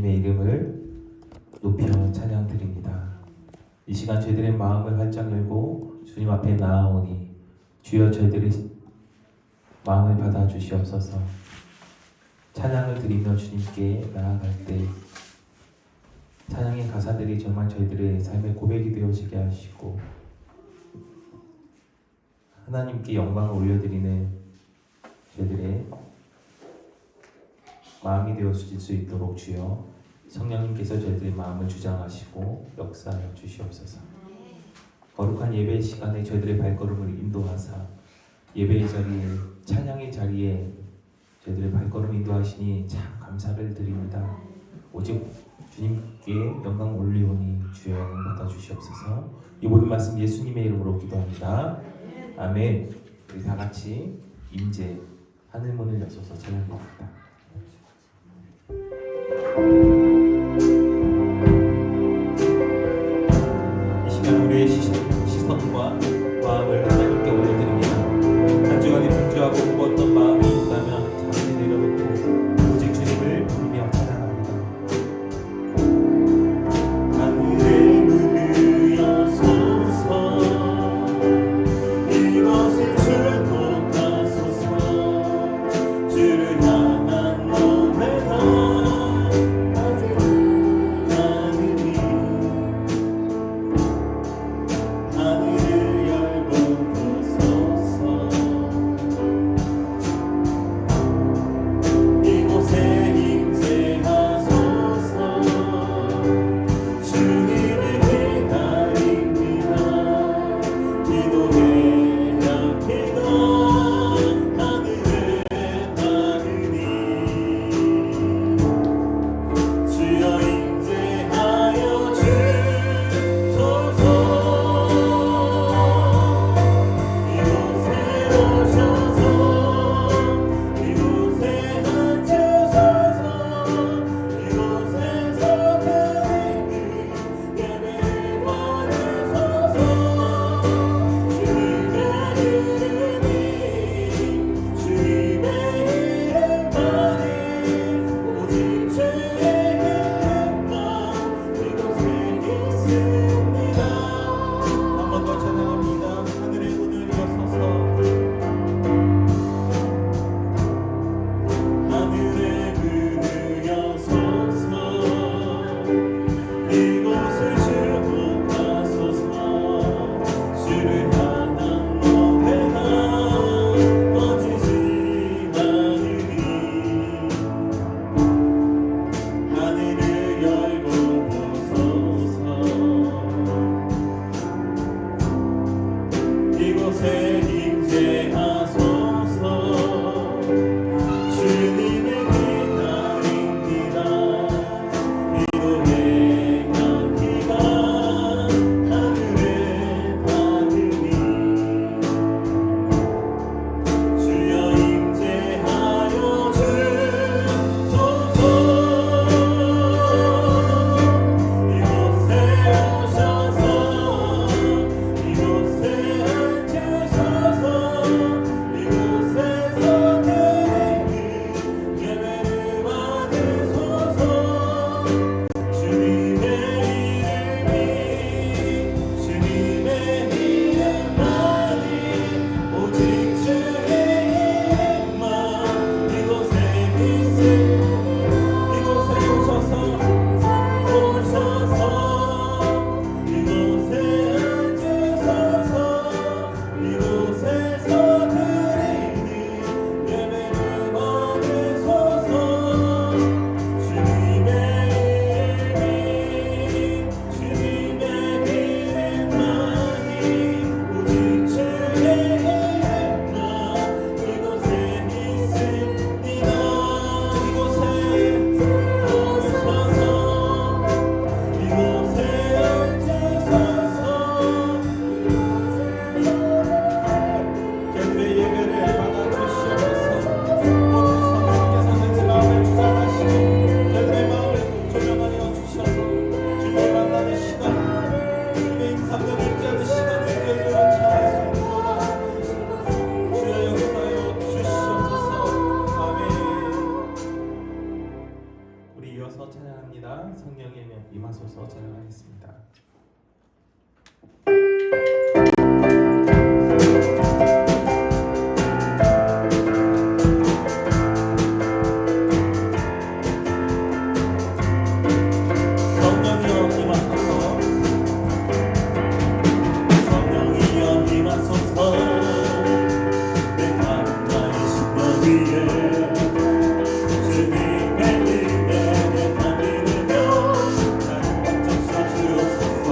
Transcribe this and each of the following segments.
주님의 이름을 높여 찬양 드립니다. 이 시간 저희들의 마음을 활짝 열고 주님 앞에 나아오니 주여 저희들의 마음을 받아 주시옵소서. 찬양을 드리며 주님께 나아갈 때 찬양의 가사들이 정말 저희들의 삶의 고백이 되어지게 하시고 하나님께 영광을 올려드리는 저희들의 마음이 되어질 수 있도록 주여 성령님께서 저희들의 마음을 주장하시고 역사하여 주시옵소서. 거룩한 예배 시간에 저희들의 발걸음을 인도하사 예배의 자리에 찬양의 자리에 저희들의 발걸음 인도하시니 참 감사를 드립니다. 오직 주님께 영광 올리오니 주여 영광 받아 주시옵소서. 이 모든 말씀 예수님의 이름으로 기도합니다. 아멘. 우리 다 같이 임재 하늘 문을 여셔서 찬양합니다. 이 시간 우리의 시선과 마음을 하나님께 올려드립니다. 한 주간에 분주하고 무거웠던 마음이 있다면 잠시 내려놓고 오직 주님을 부르며 찬양합니다. 하늘의 문을 여소서 이곳을 축복하소서 주를 향한 성령의 임하소서 찬양하겠습니다. 주님의 은혜에 담기며 나는 반짝 서주옵소서.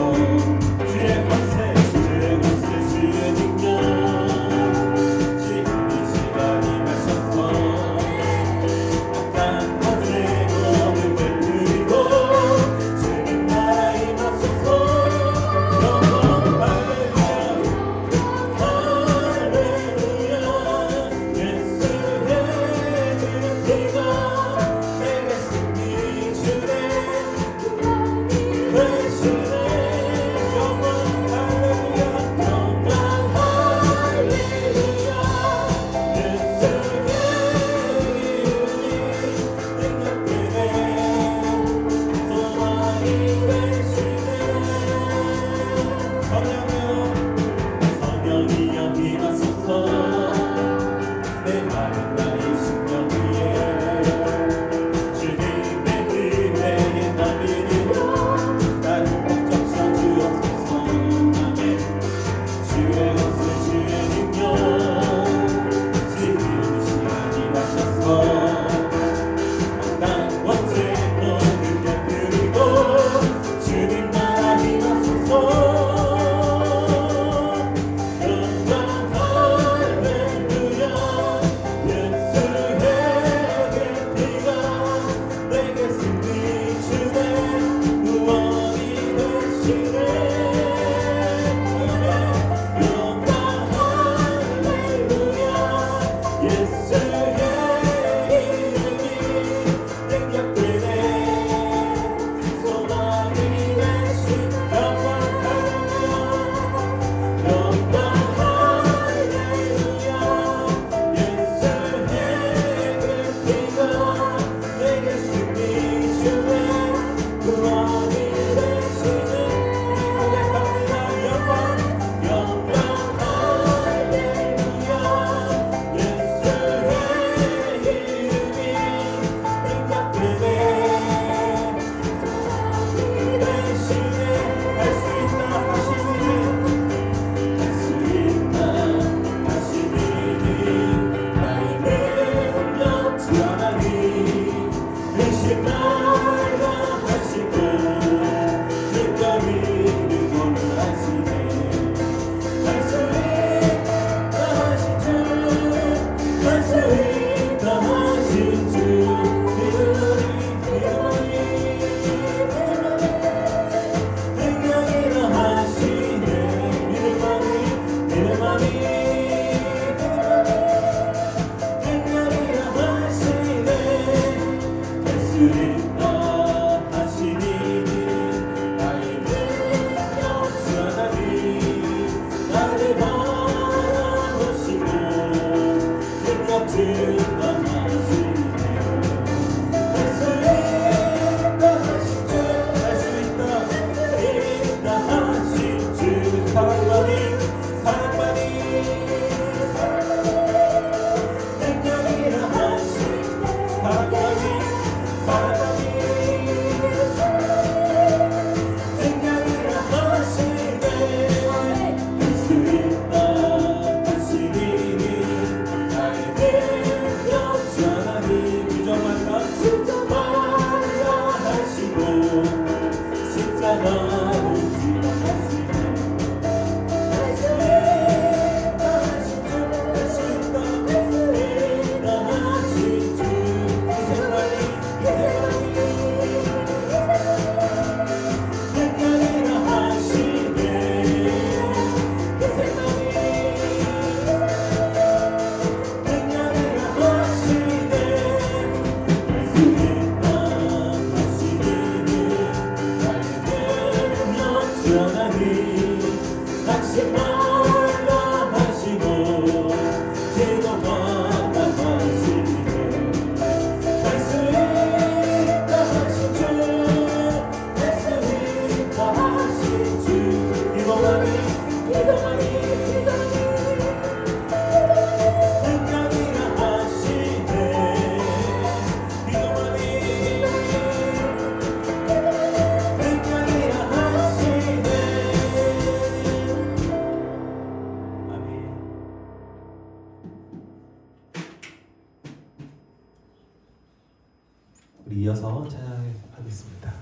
우리 이어서 찬양하겠습니다.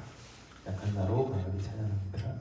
약한 나로 강하게 찬양합니다.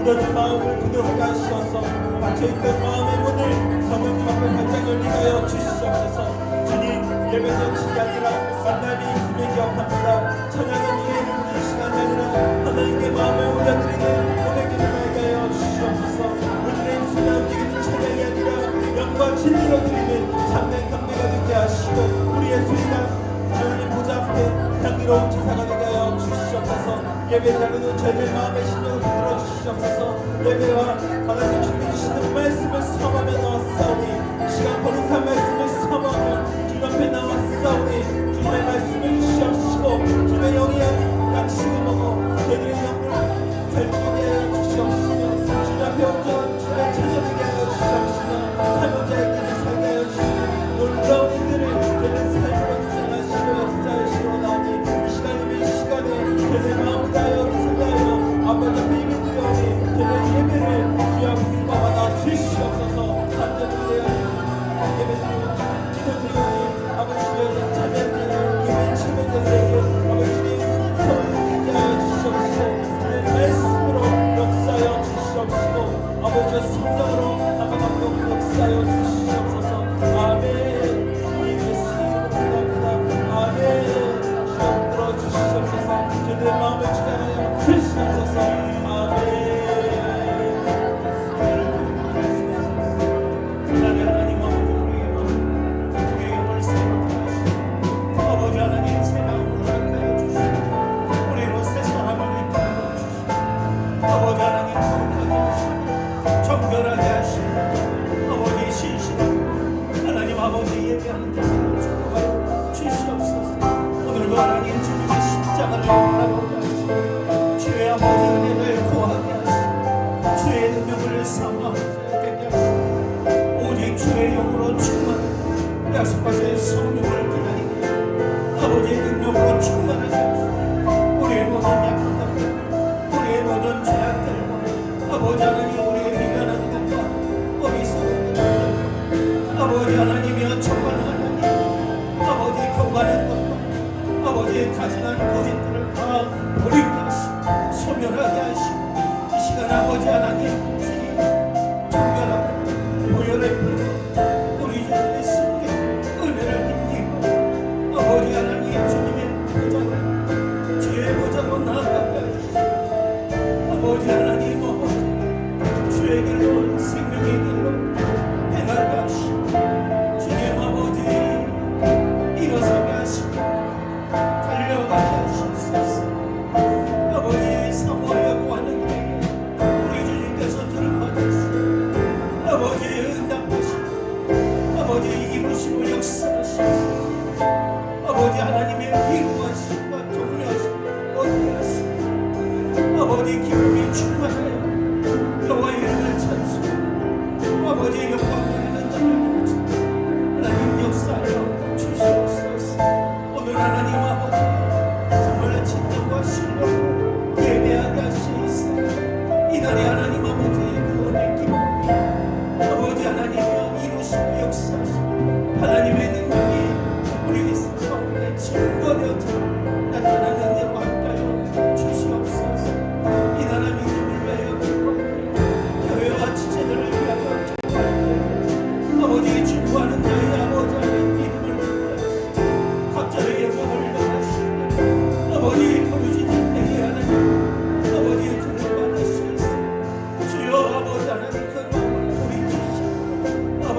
무너진 마음을 부드럽게 하시옵소서. 닫혀있던 마음의 문을 성령님 앞에 활짝 열리게 하여 주시옵소서. 주님, 예배는 시간이 아니라 만남이 있음을 기억합니다. 찬양은 이에 이르는 시간이 아니라 하나님께 마음을 올려드리는 고백을 하게 하여 주시옵소서. 우리의 입술에 움직이는 찬양이 아니라 영과 진리로 드리는 참된 경배가 되게 하시고 우리의 소리가 하나님 보좌 앞에 향기로운 제사가 되게 하여 주시옵소서. 예배자는 저희의 마음의 심령을 부들어 주시옵소서. 예배와 하나님 주님 주시는 말씀을 섬하며 나왔사오니 시간 버릇한 말씀을 섬하며 주님 앞에 나왔사오니 주님의 말씀을 주시옵시고 주님의 영이한 양식을 먹어 저희들의 영을 살찌게 하여 주시옵시며 주님 앞에 온전한 주님의 찬양하게 하여 주시옵시며 살고자 있기를 살게 하여 주시며 놀라운 일들을 저희의 삶으로 주장하시고 역사하시러 나오니 이 시간이면 이 시간에 저희의 마음을 다하여 생각하여 아버지 앞에 예배 드려오니 저희의 예배를 주여 앞에 받아 주시옵소서. 간절히 예배 드리오니 기도 드리오니 아버지 주여 참여하는 예배 참여자들에게 아버지 주님 성을 있게 하여 주시옵시고 주의 말씀으로 역사하여 주시옵시고 아버지의 성령으로 나가감독 역사하여 주시옵소서. 아멘. 저희들의 마음을 주장하여 주시옵소서. 아멘. 하나님 우리의 영을 새롭게 하시고 아버지 하나님 새 마음으로 허락하여 주시고 우리로 새 사람을 이끌어 주시고 아버지 하나님 거룩하게 하시고 정결하게 하시고 아버지 신실하고 하나님 아버지 예배하는 자들을 축복하여 주시옵소서. 오늘도 하나님 주님의 십자가를 바라보게 하시고 주의 아버지 은혜를 구하게 하시고 주의 능력을 삼아하게 하시고 오직 주의 영으로 충만 약속하신 성령을 기다리게 아버지의 능력으로 충만하게 하시고 우리의 모든 약한 것들 우리의 모든 죄악들 아버지 하나님 우리의 미련한 것과 어리석은 것들 아버지 하나님이여 정말 하나님 아버지 교만한 것과 아버지의 가증한 고집들을 다 버리게 하시고 소멸하게 하시고 이 시간 아버지 하나님 주님 정결하고 보혈의 피로 우리 주님의 승리 은혜를 힘입고 아버지 하나님 주님의 보좌로 주의 보좌로 나아가게 하시고 아버지 하나님 아버지 주의 길로 생명의 길로 행하게 하시고 주님 아버지 일어서게 하시고 달려가게 하시옵소서. 아버지 사모하여 구하는 때에 우리 주님께서 들어가시고 아버지 응답하시고 아버지 이루시고 역사하시고 아버지 하나님의 이루하심과 동료하시고 얻게 하시고 아버지 기쁨이 충만하여 여호와 이름을 찬송하고 아버지 영광 드리는 자를 하나님 역사하여 주시옵소서. 오늘 하나님 아버지 정말 진정과 신뢰로 예배하게 하시옵소서. 이날에 하나님 아버지의 구원의 기쁨이 아버지 하나님이여 이루시고 역사하시고 하나님의 능력이 우리 가운데 증거되어져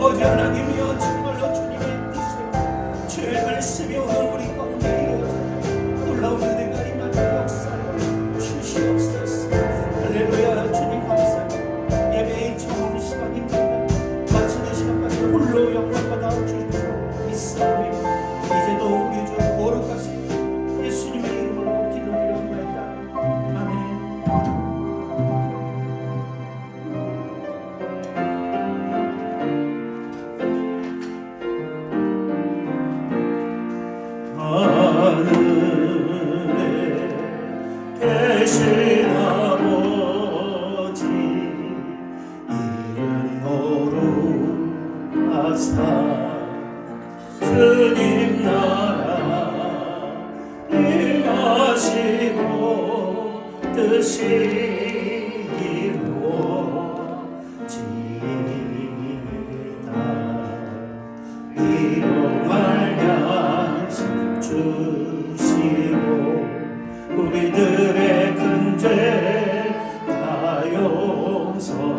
아버지 하나님이여 정말로 주님의 뜻이요 주의 말씀이 오늘 우리 가운데 이루어져 놀라운 은혜가 임하는 역사를 주시옵소서. 할렐루야. 주님 감사합니다. 예배의 처음 시간입니다. 마치는 시간까지 홀로 영광받아 주시고 믿사오니 이제도 우리 주 거룩하신 예수님의 이름으로 기도드립니다. 아멘. 하늘에 계신 아버지 이름 거룩하사 주님 나라 임하시고 뜻이 이루어지이다. 일용할 양식 주시고 우리들의 큰 죄 다 용서하옵시고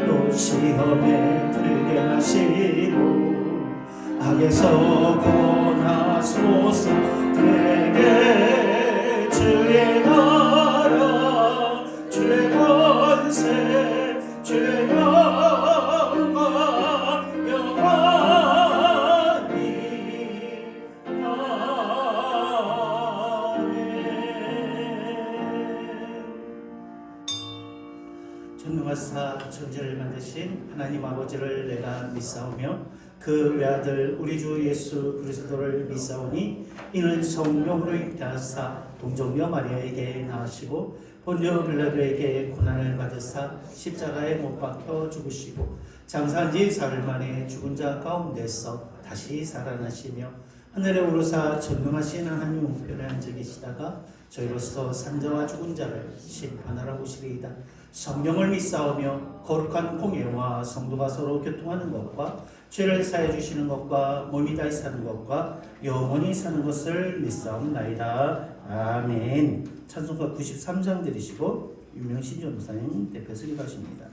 또 시험에 들게 하시고 악에서 구원하소서. 되게 주의 나라 주의 권세 주의 영광 영원히 아멘. 전능하사 천지를 만드신 하나님 아버지를 내가 믿사오며 그 외아들 우리 주 예수 그리스도를 믿사오니 이는 성령으로 잉태하사 동정녀 마리아에게 낳으시고 본디오 빌라도에게 고난을 받으사 십자가에 못 박혀 죽으시고 장사한 지 사흘 만에 죽은 자 가운데서 다시 살아나시며 하늘에 오르사 전능하신 하나님 우편에 앉아 계시다가 저희로서 산자와 죽은 자를 심판하러 오시리이다. 성령을 믿사오며 거룩한 공예와 성도가 서로 교통하는 것과 죄를 사해 주시는 것과 몸이 다시 사는 것과 영원히 사는 것을 믿사옵나이다. 아멘. 찬송가 93장 드리시고 유명신 전도사님 대표서 기도하십니다.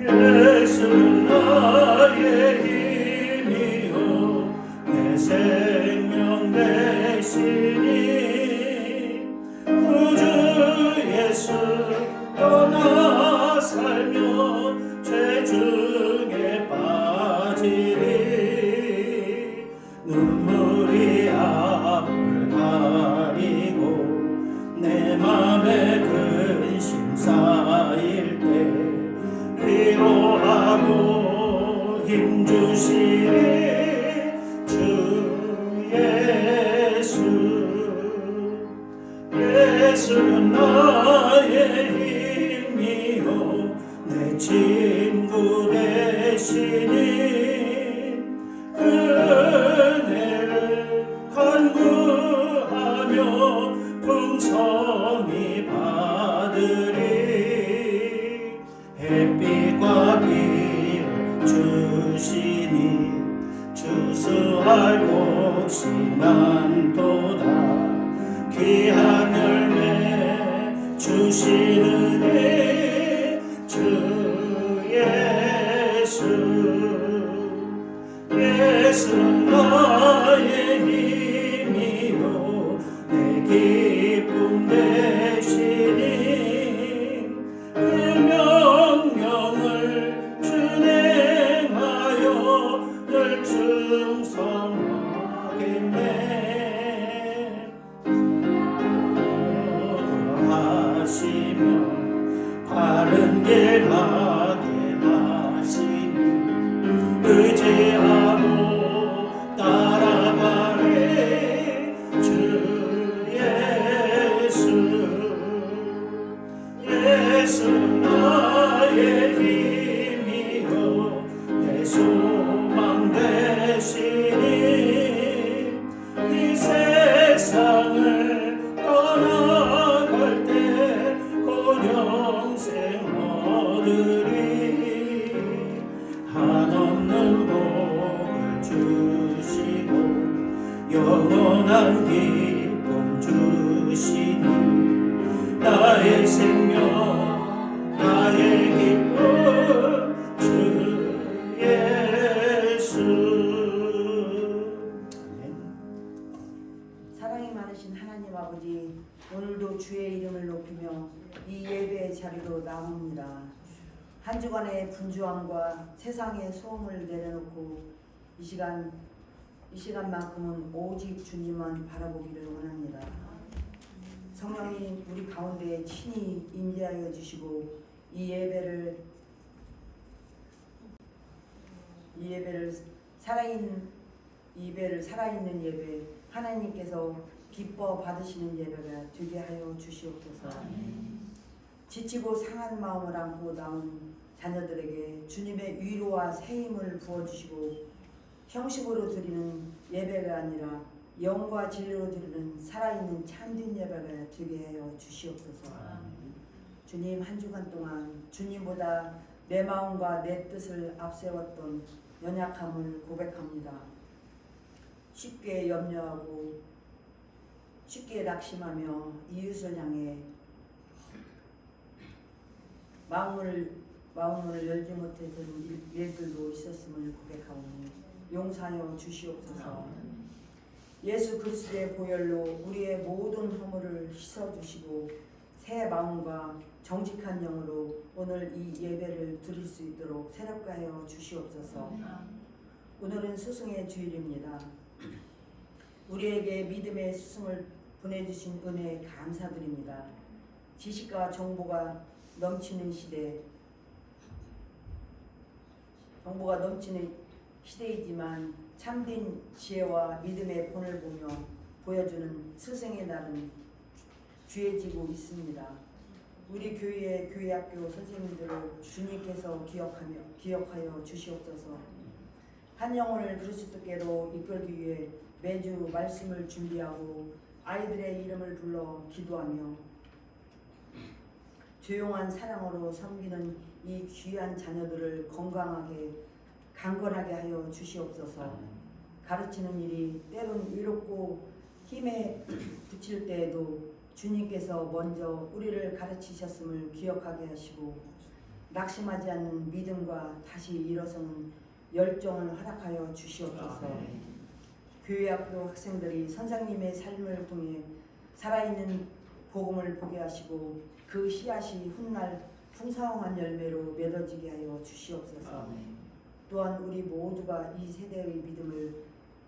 예수는 나의 힘이요 내 생명 되시니 구주 예수 떠나 살며 죄 중에 빠지리 눈물이 앞을 가리고 내 맘에 근심 쌓일 때 위로하고 힘주시리 주 예수. 예수는 나의 힘이요 내 친구 되시니 은혜를 간구하며 풍성히 받으리 햇빛과 비를 주시니 추수할 곳이 많도다. 귀한 열매 주시는 주 예수. 예수는 나의 힘이요 내 기쁨 되시니 그 명령을 준행하여 늘 충성하겠네. 하시며 바른 길 가게 하시니 의지하고 따라가리 주 예수. 예수는 나의 힘이요 내 소망 되시니 이 세상을 떠나갈 때 곧 영생 얻으리 한없는 영원한 기쁨 주시는 나의 생명 나의 기쁨 주 예수. 아멘. 사랑이 많으신 하나님 아버지, 오늘도 주의 이름을 높이며 이 예배의 자리로 나옵니다. 한 주간의 분주함과 세상의 소음을 내려놓고 이 시간만큼은 오직 주님만 바라보기를 원합니다. 성령님 우리 가운데 친히 임재하여 주시고 이 예배를 살아있는 예배, 하나님께서 기뻐 받으시는 예배가 되게 하여 주시옵소서. 지치고 상한 마음을 안고 나온 자녀들에게 주님의 위로와 새 힘을 부어주시고 형식으로 드리는 예배가 아니라 영과 진리로 드리는 살아있는 참된 예배가 되게 하여 주시옵소서. 주님, 한 주간 동안 주님보다 내 마음과 내 뜻을 앞세웠던 연약함을 고백합니다. 쉽게 염려하고 쉽게 낙심하며 이웃을 향해 마음을 열지 못했던 일들도 있었음을 고백하오니 용서하여 주시옵소서. 예수 그리스도의 보혈로 우리의 모든 허물을 씻어주시고 새 마음과 정직한 영으로 오늘 이 예배를 드릴 수 있도록 새롭게 하여 주시옵소서. 오늘은 스승의 주일입니다. 우리에게 믿음의 스승을 보내주신 은혜에 감사드립니다. 지식과 정보가 넘치는 시대이지만 참된 지혜와 믿음의 본을 보며 보여주는 스승의 날은 귀해지고 있습니다. 우리 교회의 교회학교 선생님들을 주님께서 기억하여 주시옵소서. 한 영혼을 그리스도께로 이끌기 위해 매주 말씀을 준비하고 아이들의 이름을 불러 기도하며 조용한 사랑으로 섬기는 이 귀한 자녀들을 건강하게 강건하게 하여 주시옵소서. 가르치는 일이 때론 외롭고 힘에 부칠 때에도 주님께서 먼저 우리를 가르치셨음을 기억하게 하시고 낙심하지 않는 믿음과 다시 일어서는 열정을 허락하여 주시옵소서. 교회학교 학생들이 선생님의 삶을 통해 살아있는 복음을 보게 하시고 그 씨앗이 훗날 풍성한 열매로 맺어지게 하여 주시옵소서. 또한 우리 모두가 이 세대의 믿음을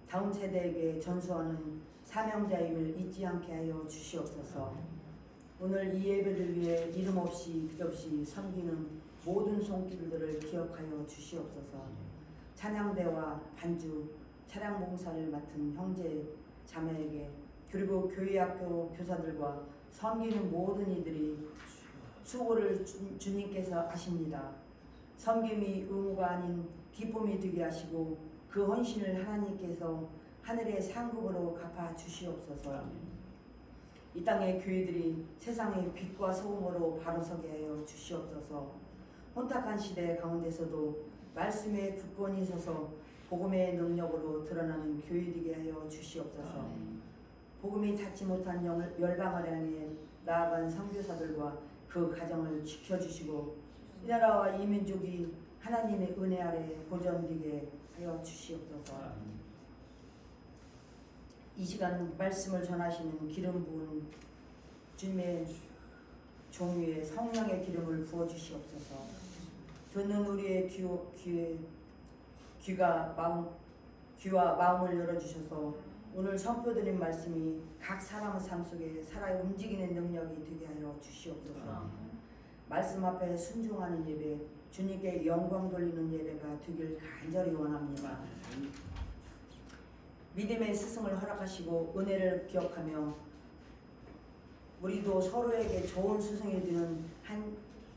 다음 세대에게 전수하는 사명자임을 잊지 않게 하여 주시옵소서. 오늘 이 예배를 위해 이름 없이 끝없이 섬기는 모든 손길들을 기억하여 주시옵소서. 찬양대와 반주, 차량 봉사를 맡은 형제 자매에게 그리고 교회학교 교사들과 섬기는 모든 이들이 수고를 주님께서 하십니다. 섬김이 의무가 아닌 기쁨이 되게 하시고 그 헌신을 하나님께서 하늘의 상급으로 갚아 주시옵소서. 이 땅의 교회들이 세상의 빛과 소음으로 바로서게 하여 주시옵소서. 혼탁한 시대 가운데서도 말씀의 굳건히 서서 복음의 능력으로 드러나는 교회되게 하여 주시옵소서. 복음이 닿지 못한 열방을 향해 나아간 선교사들과 그 가정을 지켜주시고 이 나라와 이 민족이 하나님의 은혜 아래 보존되게 하여 주시옵소서. 이 시간 말씀을 전하시는 기름 부은 주님의 종 위에 성령의 기름을 부어 주시옵소서. 듣는 우리의 귀와 마음을 열어주셔서 오늘 선포드린 말씀이 각 사람의 삶 속에 살아 움직이는 능력이 되게 하여 주시옵소서. 말씀 앞에 순종하는 예배, 주님께 영광 돌리는 예배가 되길 간절히 원합니다. 믿음의 스승을 허락하시고 은혜를 기억하며 우리도 서로에게 좋은 스승이 되는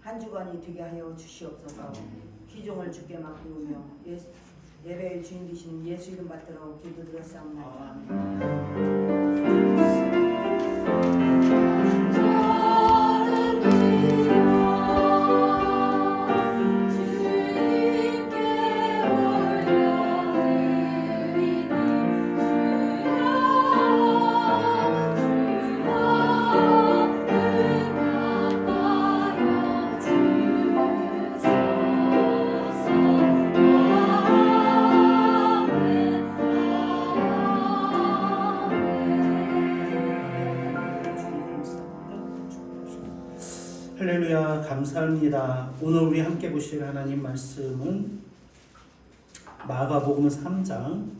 한 주간이 되게 하여 주시옵소서. 기종을 주께 맡기우며 예배의 주인 되시는 예수 이름 받들어 기도드렸사옵나이다. 주님께 올려드리니 주여 할렐루야, 감사합니다. 오늘 우리 함께 보실 하나님 말씀은 마가복음 3장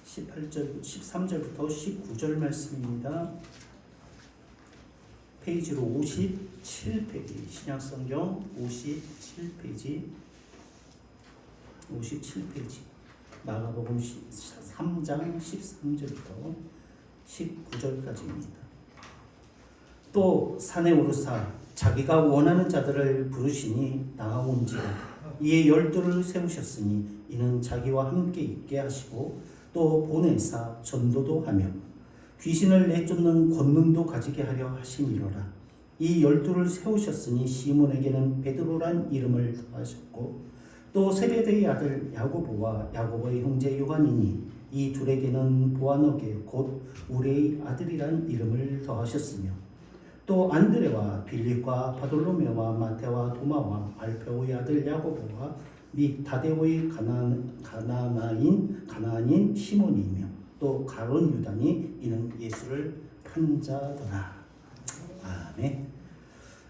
13절부터 19절 말씀입니다. 페이지로 57페이지, 신약성경 57페이지, 마가복음 3장 13절부터 19절까지입니다. 또 산에 오르사 자기가 원하는 자들을 부르시니 나아온지라. 이에 12를 세우셨으니 이는 자기와 함께 있게 하시고 또 보내사 전도도 하며 귀신을 내쫓는 권능도 가지게 하려 하심이로라. 이 12를 세우셨으니 시몬에게는 베드로란 이름을 더하셨고 또 세베대의 아들 야고보와 야고보의 형제 요한이니 이 둘에게는 보아너게 곧 우레의 아들이란 이름을 더하셨으며 또 안드레와 빌립과 바돌로메와 마테와 도마와 알페오의 아들 야고보와 및 다데오의 가나안인 시몬이며 또 가룟 유다니 이는 예수를 판 자더라. 아멘.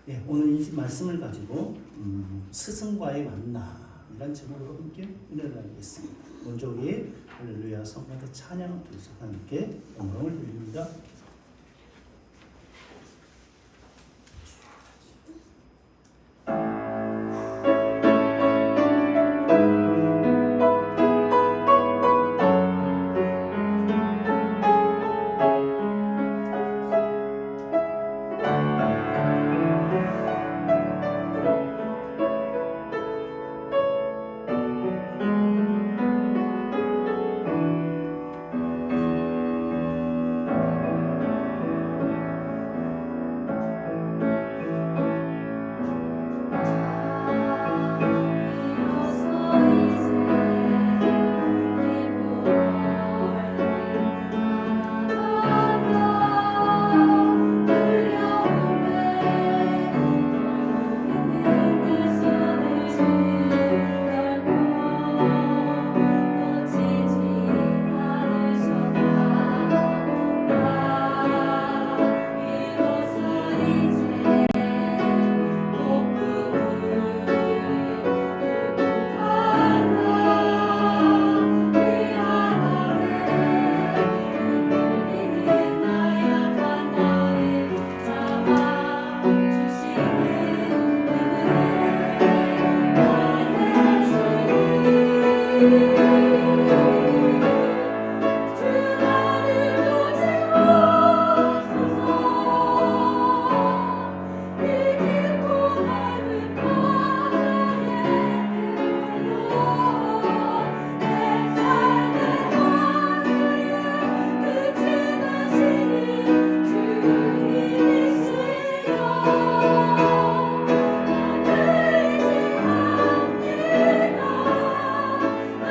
예, 오늘 이 말씀을 가지고 스승과의 만남이란 제목으로 함께 은혜를 나누겠습니다. 먼저 우리 할렐루야 성가대 찬양 둘이서 함께 영광을 돌립니다.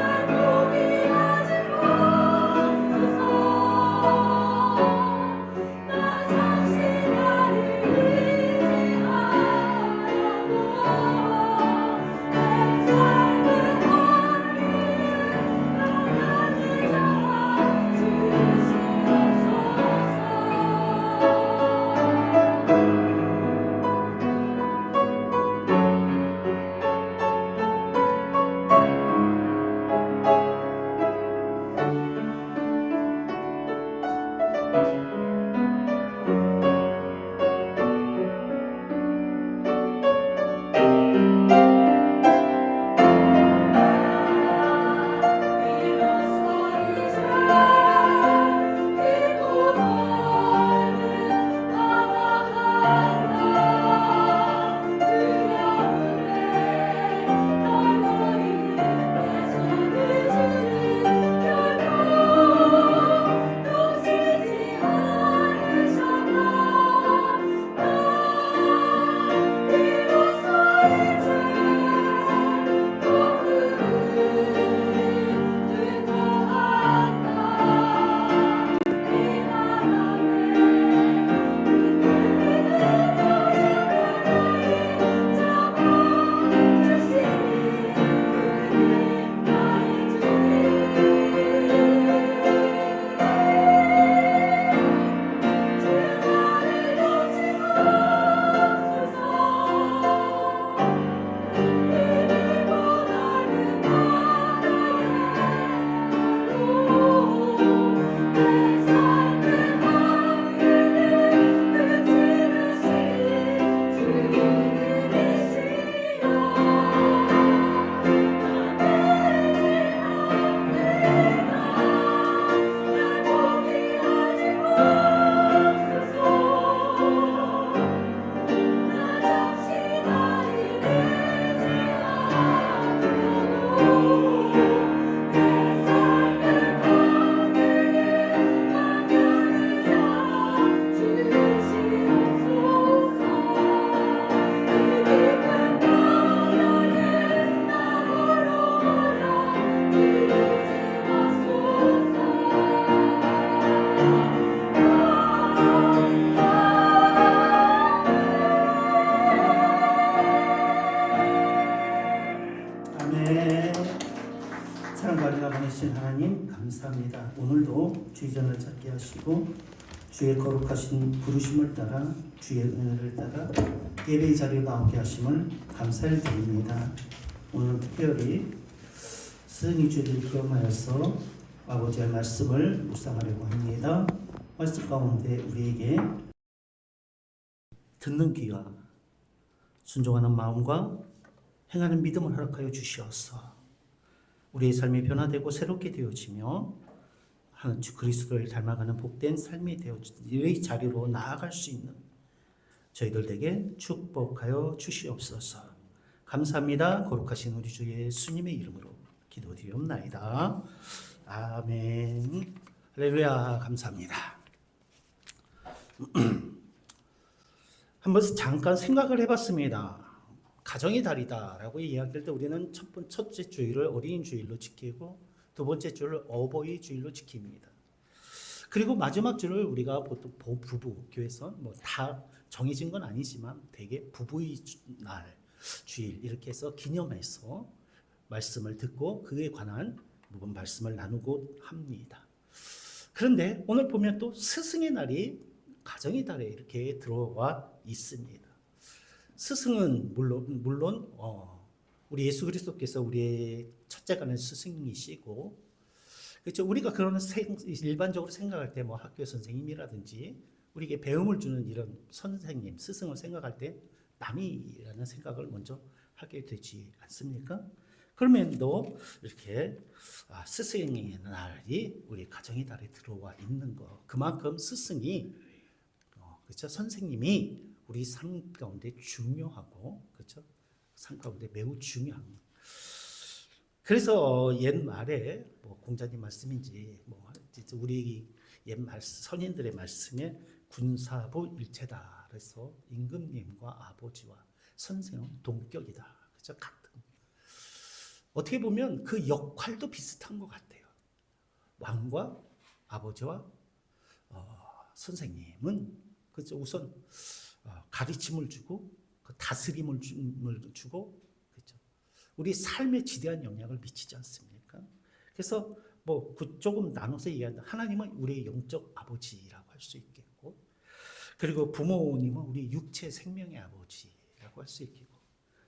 날 보기 사랑과 은혜가 많으신 하나님 감사합니다. 오늘도 주의 전을 찾게 하시고 주의 거룩하신 부르심을 따라 주의 은혜를 따라 예배의 자리에 나오게 하심을 감사를 드립니다. 오늘 특별히 스승의 주를 기억하여서 아버지의 말씀을 묵상하려고 합니다. 말씀 가운데 우리에게 듣는 귀와 순종하는 마음과 행하는 믿음을 허락하여 주시옵소서. 우리의 삶이 변화되고 새롭게 되어지며 하나님 주 그리스도를 닮아가는 복된 삶이 되어지는 자리로 나아갈 수 있는 저희들 에게 축복하여 주시옵소서. 감사합니다. 거룩하신 우리 주 예수님의 이름으로 기도드리옵나이다. 아멘. 할렐루야. 감사합니다. 한번 잠깐 생각을 해봤습니다. 가정의 달이다라고 이야기할 때 우리는 첫째 주일을 어린이 주일로 지키고 두 번째 주를 어버이 주일로 지킵니다. 그리고 마지막 주를 우리가 보통 부부 교회에서 뭐 다 정해진 건 아니지만 대개 부부의 날 주일 이렇게 해서 기념해서 말씀을 듣고 그에 관한 묵은 말씀을 나누고 합니다. 그런데 오늘 보면 또 스승의 날이 가정의 달에 이렇게 들어와 있습니다. 스승은 물론 우리 예수 그리스도께서 우리의 첫째가는 스승이시고, 그렇죠. 우리가 그런 일반적으로 생각할 때 뭐 학교 선생님이라든지 우리에게 배움을 주는 이런 선생님, 스승을 생각할 때 남이라는 생각을 먼저 하게 되지 않습니까? 그러면도 이렇게 스승의 날이 우리 가정의 달에 들어와 있는 거, 그만큼 스승이 그렇죠. 선생님이 우리 삶 가운데 중요하고, 그렇죠. 삶 가운데 매우 중요한. 그래서 옛말에 뭐 공자님 말씀인지 뭐 우리 옛말 선인들의 말씀에 군사부 일체다. 그래서 임금님과 아버지와 선생은 동격이다. 그렇죠. 같은. 어떻게 보면 그 역할도 비슷한 것 같아요. 왕과 아버지와 선생님은 그렇죠. 우선 가르침을 주고 다스림을 주고, 그렇죠. 우리 삶에 지대한 영향을 미치지 않습니까? 그래서 뭐 조금 나눠서 얘기한다. 하나님은 우리의 영적 아버지라고 할 수 있겠고, 그리고 부모님은 우리 육체 생명의 아버지라고 할 수 있겠고,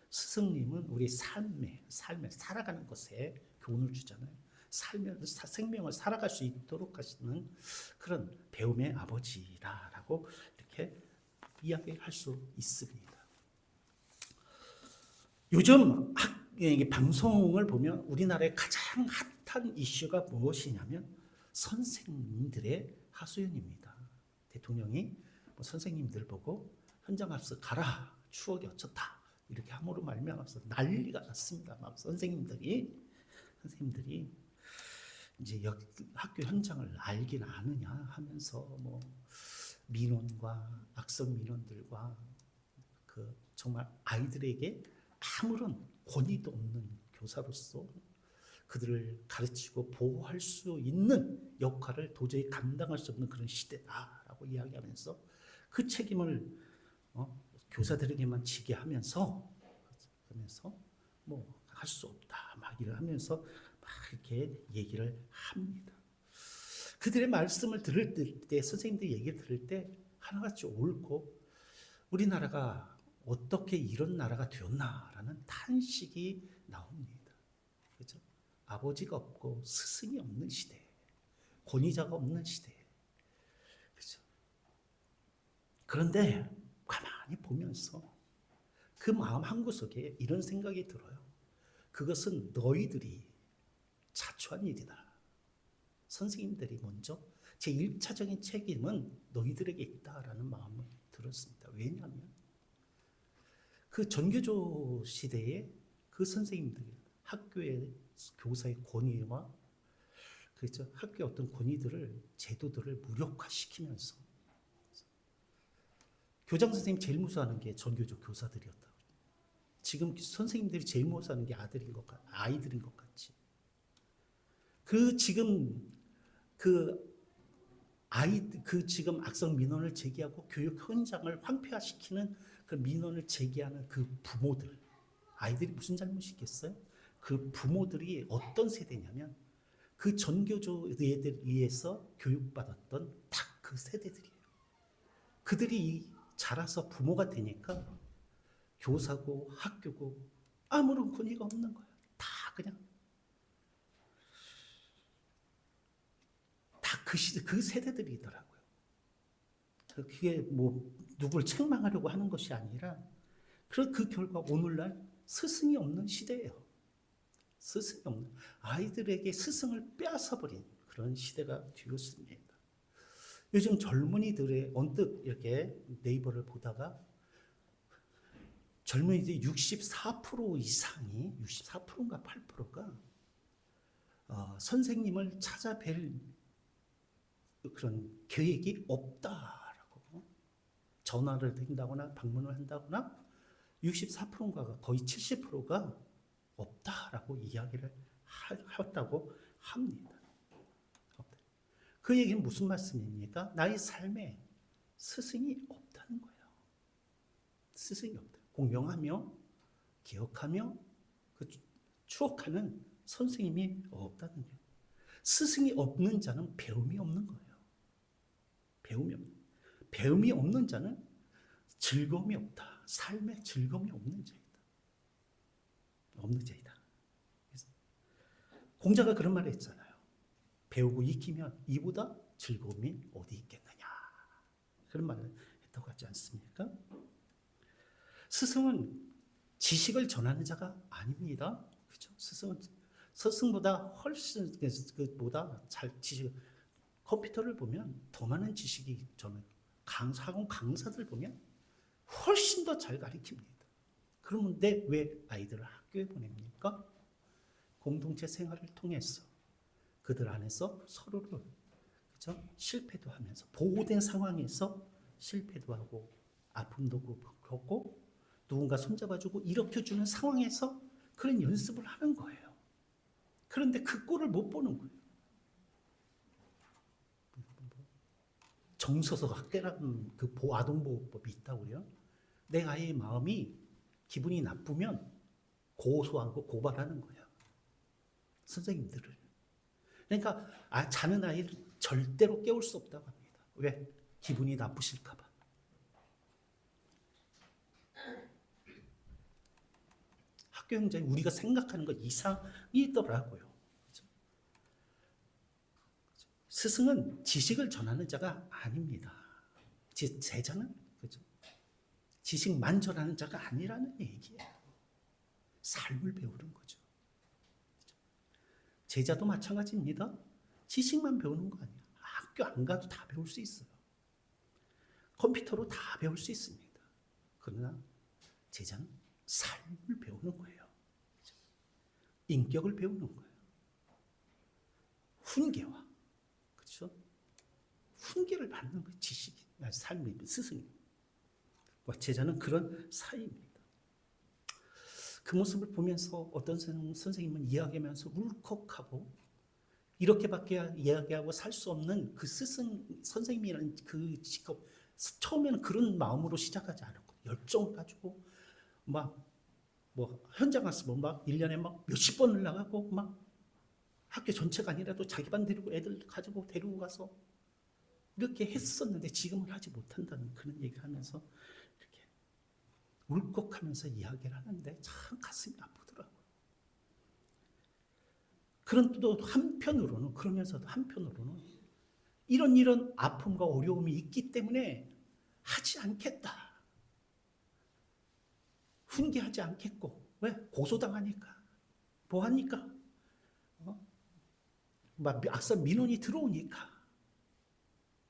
스승님은 우리 삶에 살아가는 것에 교훈을 주잖아요. 생명을 살아갈 수 있도록 하시는 그런 배움의 아버지라고 이렇게 이야기할 수 있습니다. 요즘 방송을 보면 우리나라의 가장 핫한 이슈가 무엇이냐면 선생님들의 하소연입니다. 대통령이 뭐 선생님들 보고 현장 앞서 가라, 추억이 어쩌다 이렇게 함으로 말미암아서 난리가 났습니다. 막 선생님들이 이제 학교 현장을 알긴 아느냐 하면서 뭐 민원과 악성 민원들과 그 정말 아이들에게 아무런 권위도 없는 교사로서 그들을 가르치고 보호할 수 있는 역할을 도저히 감당할 수 없는 그런 시대다라고 이야기하면서 그 책임을 교사들에게만 지게 하면서 뭐 할 수 없다 막 이러면서 막 이렇게 얘기를 합니다. 그들의 말씀을 들을 때, 선생님들 얘기를 들을 때 하나같이 옳고, 우리나라가 어떻게 이런 나라가 되었나라는 탄식이 나옵니다. 그렇죠? 아버지가 없고 스승이 없는 시대, 권위자가 없는 시대. 그렇죠? 그런데 가만히 보면서 그 마음 한구석에 이런 생각이 들어요. 그것은 너희들이 자초한 일이다. 선생님들이 먼저 제1차적인 책임은 너희들에게 있다라는 마음을 들었습니다. 왜냐하면 그 전교조 시대에 그 선생님들이 학교의 교사의 권위와 그렇죠. 학교의 어떤 권위들을 제도들을 무력화시키면서 교장 선생님 제일 무서워하는 게 전교조 교사들이었다. 지금 선생님들이 제일 무서워하는 게 아이들인 것 같지. 지금 악성 민원을 제기하고 교육 현장을 황폐화시키는 그 민원을 제기하는 그 부모들, 아이들이 무슨 잘못이 있겠어요? 그 부모들이 어떤 세대냐면 그 전교조에 의해서 교육받았던 딱 그 세대들이에요. 그들이 자라서 부모가 되니까 교사고 학교고 아무런 권위가 없는 거예요. 다 그냥 다 그 세대들이더라고요. 그게 뭐 누굴 책망하려고 하는 것이 아니라 그 결과 오늘날 스승이 없는 시대예요. 스승이 없는 아이들에게 스승을 빼앗아버린 그런 시대가 되었습니다. 요즘 젊은이들의 언뜻 이렇게 네이버를 보다가 젊은이들이 64% 이상이 64%인가 8%가 선생님을 찾아뵐 그런 계획이 없다라고 전화를 드린다거나 방문을 한다거나 64%인가가 거의 70%가 없다라고 이야기를 했다고 합니다. 그 얘기는 무슨 말씀입니까? 나의 삶에 스승이 없다는 거예요. 스승이 없다. 공경하며 기억하며 추억하는 선생님이 없다는 거예요. 스승이 없는 자는 배움이 없는 거예요. 배움이 없는 자는 즐거움이 없다. 삶에 즐거움이 없는 자이다. 그래서 공자가 그런 말을 했잖아요. 배우고 익히면 이보다 즐거움이 어디 있겠느냐. 그런 말을 했다고 하지 않습니까? 스승은 지식을 전하는 자가 아닙니다. 그렇죠? 스승보다 훨씬 그보다 잘 컴퓨터를 보면 더 많은 지식이 저는 강사들 보면 훨씬 더 잘 가르칩니다. 그런데 왜 아이들을 학교에 보냅니까? 공동체 생활을 통해서 그들 안에서 서로를 그렇죠? 실패도 하면서 보호된 상황에서 실패도 하고 아픔도 겪고 누군가 손잡아주고 일으켜주는 상황에서 그런 연습을 하는 거예요. 그런데 그 꼴을 못 보는 거예요. 정서적 학대라는 그 아동보호법이 있다고요. 내 아이의 마음이 기분이 나쁘면 고소하고 고발하는 거예요. 선생님들을. 그러니까 자는 아이를 절대로 깨울 수 없다고 합니다. 왜? 기분이 나쁘실까 봐. 학교 현장에 우리가 생각하는 것 이상이더라고요. 그렇죠? 스승은 지식을 전하는 자가 아닙니다. 제자는 그렇죠? 지식만 전하는 자가 아니라는 얘기예요. 삶을 배우는 거죠. 그렇죠? 제자도 마찬가지입니다. 지식만 배우는 거 아니야. 학교 안 가도 다 배울 수 있어요. 컴퓨터로 다 배울 수 있습니다. 그러나 제자는 삶을 배우는 거예요. 그렇죠? 인격을 배우는 거예요. 훈계와 그렇죠? 훈계를 받는 거예요. 지식이 삶의 스승이. 제자는 그런 사이입니다. 그 모습을 보면서 어떤 선생님은 이야기하면서 울컥하고 이렇게밖에 이야기하고 살 수 없는 그 선생님이라는 그 직업 처음에는 그런 마음으로 시작하지 않았고 열정을 가지고 막 현장 갔으면 막 1년에 막 몇십 번을 나가고 막 학교 전체가 아니라도 자기 반 데리고 애들 가지고 데리고 가서 이렇게 했었는데 지금은 하지 못한다는 그런 얘기를 하면서 이렇게 울컥하면서 이야기를 하는데 참 가슴이 아프더라고요. 그런 또 한편으로는 그러면서도 한편으로는 이런 아픔과 어려움이 있기 때문에 하지 않겠다. 훈계하지 않겠고 왜? 고소당하니까 뭐하니까 악성 민원이 들어오니까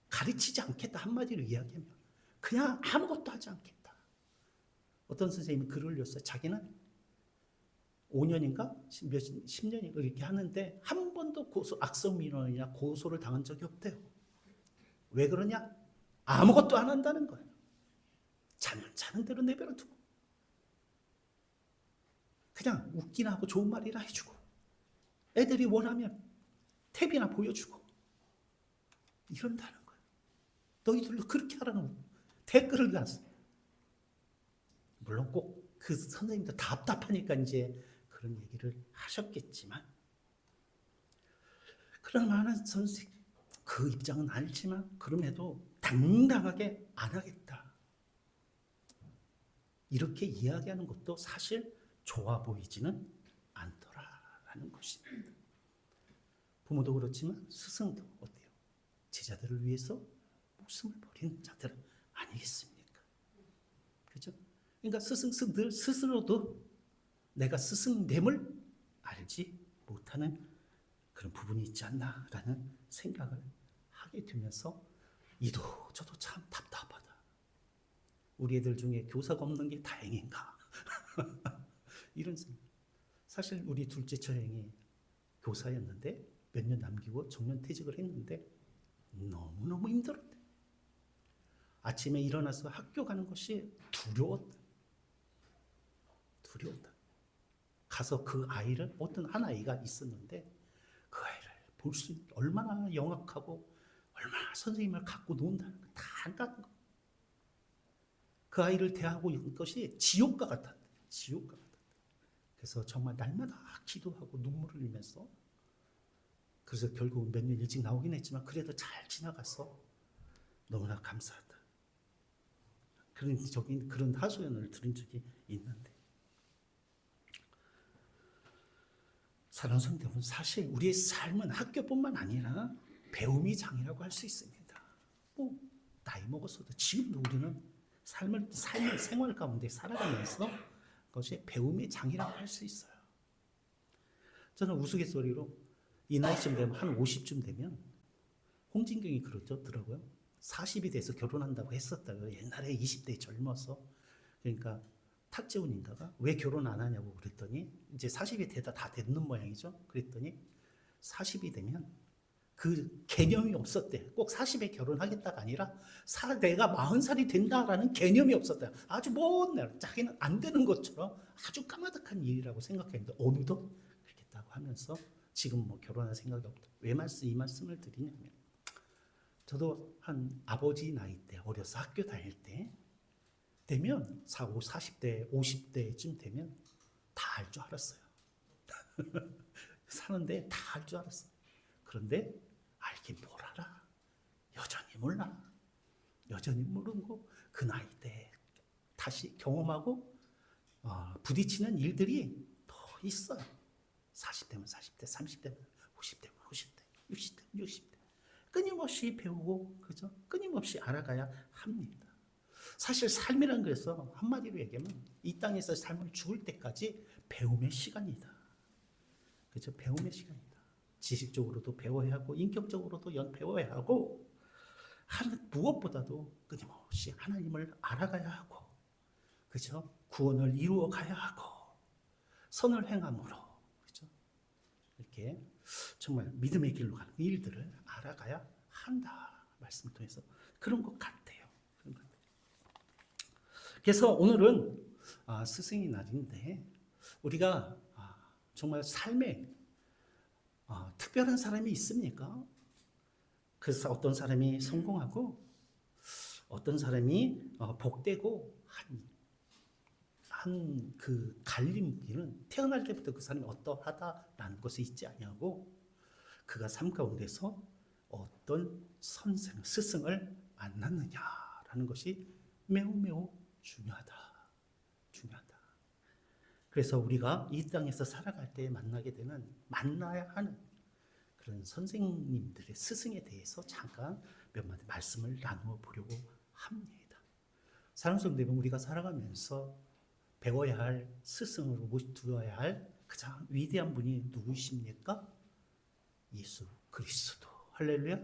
가르치지 않겠다. 한마디로 이야기하면 그냥 아무것도 하지 않겠다. 어떤 선생님이 글을 올렸어요. 자기는 5년인가 10년인가 이렇게 하는데 한 번도 악성 민원이나 고소를 당한 적이 없대요. 왜 그러냐? 아무것도 안 한다는 거예요. 자는 대로 내버려 두고 그냥 웃기나 하고 좋은 말이나 해주고 애들이 원하면 탭이나 보여주고 이런다는 거예요. 너희들도 그렇게 하라는 댓글을 달았어요. 물론 꼭 그 선생님도 답답하니까 이제 그런 얘기를 하셨겠지만, 그런 많은 선생 그 입장은 알지만 그럼에도 당당하게 안 하겠다, 이렇게 이야기하는 것도 사실 좋아 보이지는 않더라라는 것입니다. 부모도 그렇지만 스승도 어때요? 제자들을 위해서 목숨을 버리는 자들 아니겠습니까? 그죠? 그러니까 스승들 스스로도 내가 스승됨을 알지 못하는 그런 부분이 있지 않나라는 생각을 하게 되면서 이도 저도 참 답답하다. 우리 애들 중에 교사가 없는 게 다행인가? 이런 생각. 사실 우리 둘째 처형이 교사였는데 몇 년 남기고 정년퇴직을 했는데 너무너무 힘들었대. 아침에 일어나서 학교 가는 것이 두려웠다. 가서 그 아이를, 어떤 한 아이가 있었는데 그 아이를 볼 수 있는, 얼마나 영악하고 얼마나 선생님을 갖고 논다는 거 다 안다는 거. 그 아이를 대하고 있는 것이 지옥과 같았대. 지옥과 같았대. 그래서 정말 날마다 기도하고 눈물을 흘리면서, 그래서 결국은 몇 년 일찍 나오긴 했지만 그래도 잘 지나가서 너무나 감사하다. 그런 하소연을 들은 적이 있는데, 사랑하는 성도 여러분, 사실 우리의 삶은 학교뿐만 아니라 배움의 장이라고 할 수 있습니다. 뭐 나이 먹었어도 지금도 우리는 삶의 생활 가운데 살아가면서 그것이 배움의 장이라고 할 수 있어요. 저는 우스갯소리로 이 나이쯤 되면, 한 50쯤 되면, 홍진경이 그러더라고요. 40이 돼서 결혼한다고 했었다고요. 옛날에 20대에 젊어서. 그러니까 탁재훈인가가 왜 결혼 안 하냐고 그랬더니, 이제 40이 되다 다 됐는 모양이죠. 그랬더니 40이 되면 그 개념이 없었대. 꼭 40에 결혼하겠다가 아니라 내가 40살이 된다라는 개념이 없었대. 아주 먼 날, 자기는 안 되는 것처럼 아주 까마득한 일이라고 생각했는데 어느덧 그렇겠다고 하면서 지금 뭐 결혼할 생각이 없다. 왜 이 말씀을 드리냐면, 저도 한 아버지 나이 때, 어려서 학교 다닐 때 되면 40대, 50대쯤 되면 다 알 줄 알았어요. 사는데 다 알 줄 알았어. 그런데 알긴 뭘 알아. 여전히 몰라. 여전히 모르고 그 나이 때 다시 경험하고 부딪히는 일들이 더 있어요. 40대면 40대, 30대면 50대면 50대, 60대면 60대. 끊임없이 배우고, 그죠? 끊임없이 알아가야 합니다. 사실 삶이란, 그래서 한마디로 얘기하면 이 땅에서 삶을 죽을 때까지 배움의 시간이다. 그죠? 배움의 시간이다. 지식적으로도 배워야 하고, 인격적으로도 배워야 하고, 무엇보다도 끊임없이 하나님을 알아가야 하고, 그죠? 구원을 이루어 가야 하고, 선을 행함으로, 그죠? 이렇게 정말 믿음의 길로 가는 일들을 알아가야 한다. 말씀을 통해서 그런 것 같아요. 그래서 오늘은 스승의 날인데, 우리가 정말 삶에 특별한 사람이 있습니까? 그래서 어떤 사람이 성공하고 어떤 사람이 복되고 한 그 갈림길은 태어날 때부터 그 사람이 어떠하다라는 것이 있지 아니하고, 그가 삶 가운데서 어떤 스승을 만났느냐라는 것이 매우 매우 중요하다. 그래서 우리가 이 땅에서 살아갈 때 만나야 하는 그런 선생님들의, 스승에 대해서 잠깐 몇 마디 말씀을 나누어 보려고 합니다. 사랑하는 성도 여러분, 우리가 살아가면서 배워야 할, 스승으로 두어야 할 가장 위대한 분이 누구십니까? 예수 그리스도. 할렐루야.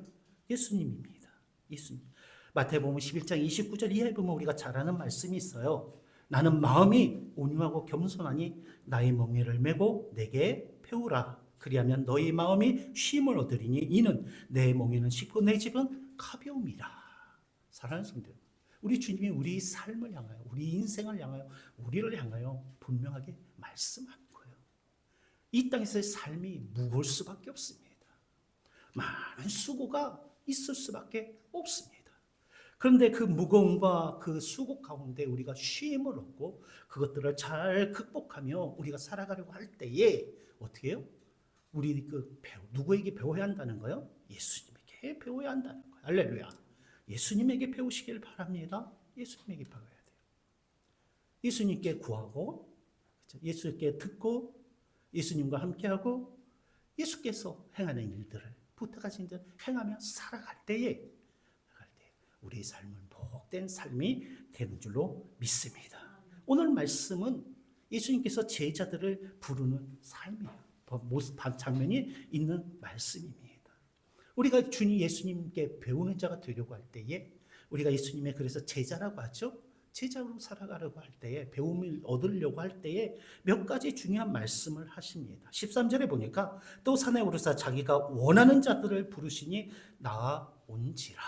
예수님입니다. 예수님. 마태복음 11장 29절 이하에 보면 우리가 잘 아는 말씀이 있어요. 나는 마음이 온유하고 겸손하니 나의 멍에를 메고 내게 배우라. 그리하면 너희 마음이 쉼을 얻으리니 이는 내 멍에는 쉽고 내 집은 가벼움이라. 사랑하는 성도, 우리 주님이 우리 삶을 향하여, 우리 인생을 향하여, 우리를 향하여 분명하게 말씀하는 거예요. 이 땅에서의 삶이 무거울 수밖에 없습니다. 많은 수고가 있을 수밖에 없습니다. 그런데 그 무거움과 그 수고 가운데 우리가 쉼을 얻고 그것들을 잘 극복하며 우리가 살아가려고 할 때에 어떻게 해요? 우리 누구에게 배워야 한다는 거예요? 예수님에게 배워야 한다는 거예요. 할렐루야. 예수님에게 배우시길 바랍니다. 예수님에게 배워야 돼요. 예수님께 구하고, 예수님께 듣고, 예수님과 함께하고, 예수께서 행하는 일들을, 부탁하신 일들을 행하며 살아갈 때에 우리의 삶은 복된 삶이 되는 줄로 믿습니다. 오늘 말씀은 예수님께서 제자들을 부르는 삶이에요. 모습 장면이 있는 말씀입니다. 우리가 주님 예수님께 배우는 자가 되려고 할 때에 우리가 예수님의 그래서 제자라고 하죠. 제자로 살아가려고 할 때에 배움을 얻으려고 할 때에 몇 가지 중요한 말씀을 하십니다. 13절에 보니까 또 산에 오르사 자기가 원하는 자들을 부르시니 나아온지라.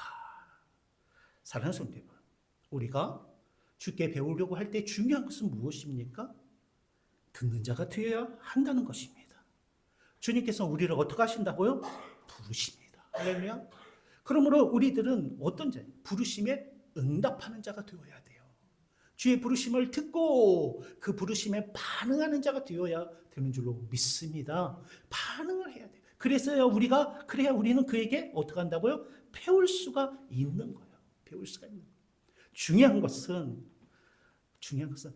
사랑하는 성도 여러분, 우리가 주께 배우려고 할 때 중요한 것은 무엇입니까? 듣는 자가 되어야 한다는 것입니다. 주님께서 우리를 어떻게 하신다고요? 부르십니다. 할렐루야. 그러므로 우리들은 어떤 자? 부르심에 응답하는 자가 되어야 돼요. 주의 부르심을 듣고 그 부르심에 반응하는 자가 되어야 되는 줄로 믿습니다. 반응을 해야 돼요. 그래야 우리는 그에게 어떻게 한다고요? 배울 수가 있는 거예요. 배울 수가 있는 거예요. 중요한 것은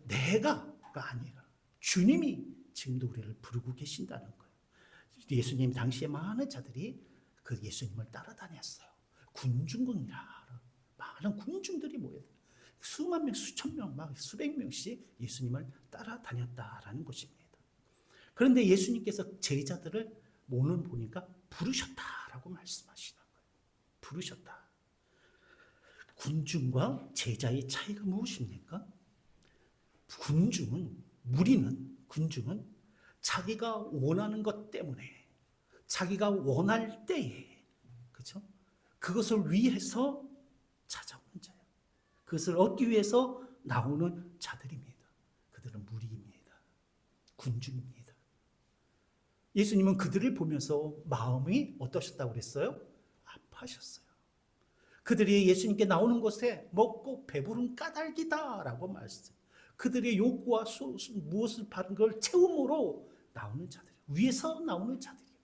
내가가 아니라 주님이 지금도 우리를 부르고 계신다는 거예요. 예수님 당시에 많은 자들이 그 예수님을 따라다녔어요. 군중군이라 많은 군중들이 모여 수만 명, 수천 명, 막 수백 명씩 예수님을 따라다녔다라는 것입니다. 그런데 예수님께서 제자들을 오늘 보니까 부르셨다라고 말씀하시는 거예요. 부르셨다. 군중과 제자의 차이가 무엇입니까? 군중은 자기가 원하는 것 때문에 자기가 원할 때에 그렇죠? 그것을 위해서 찾아오는 자예요. 그것을 얻기 위해서 나오는 자들입니다. 그들은 무리입니다. 군중입니다. 예수님은 그들을 보면서 마음이 어떠셨다고 그랬어요? 아파하셨어요. 그들이 예수님께 나오는 곳에 먹고 배부른 까닭이다라고 말했어요. 그들의 욕구와 무엇을 바른 걸 채움으로 나오는 자들이에요. 위에서 나오는 자들이에요.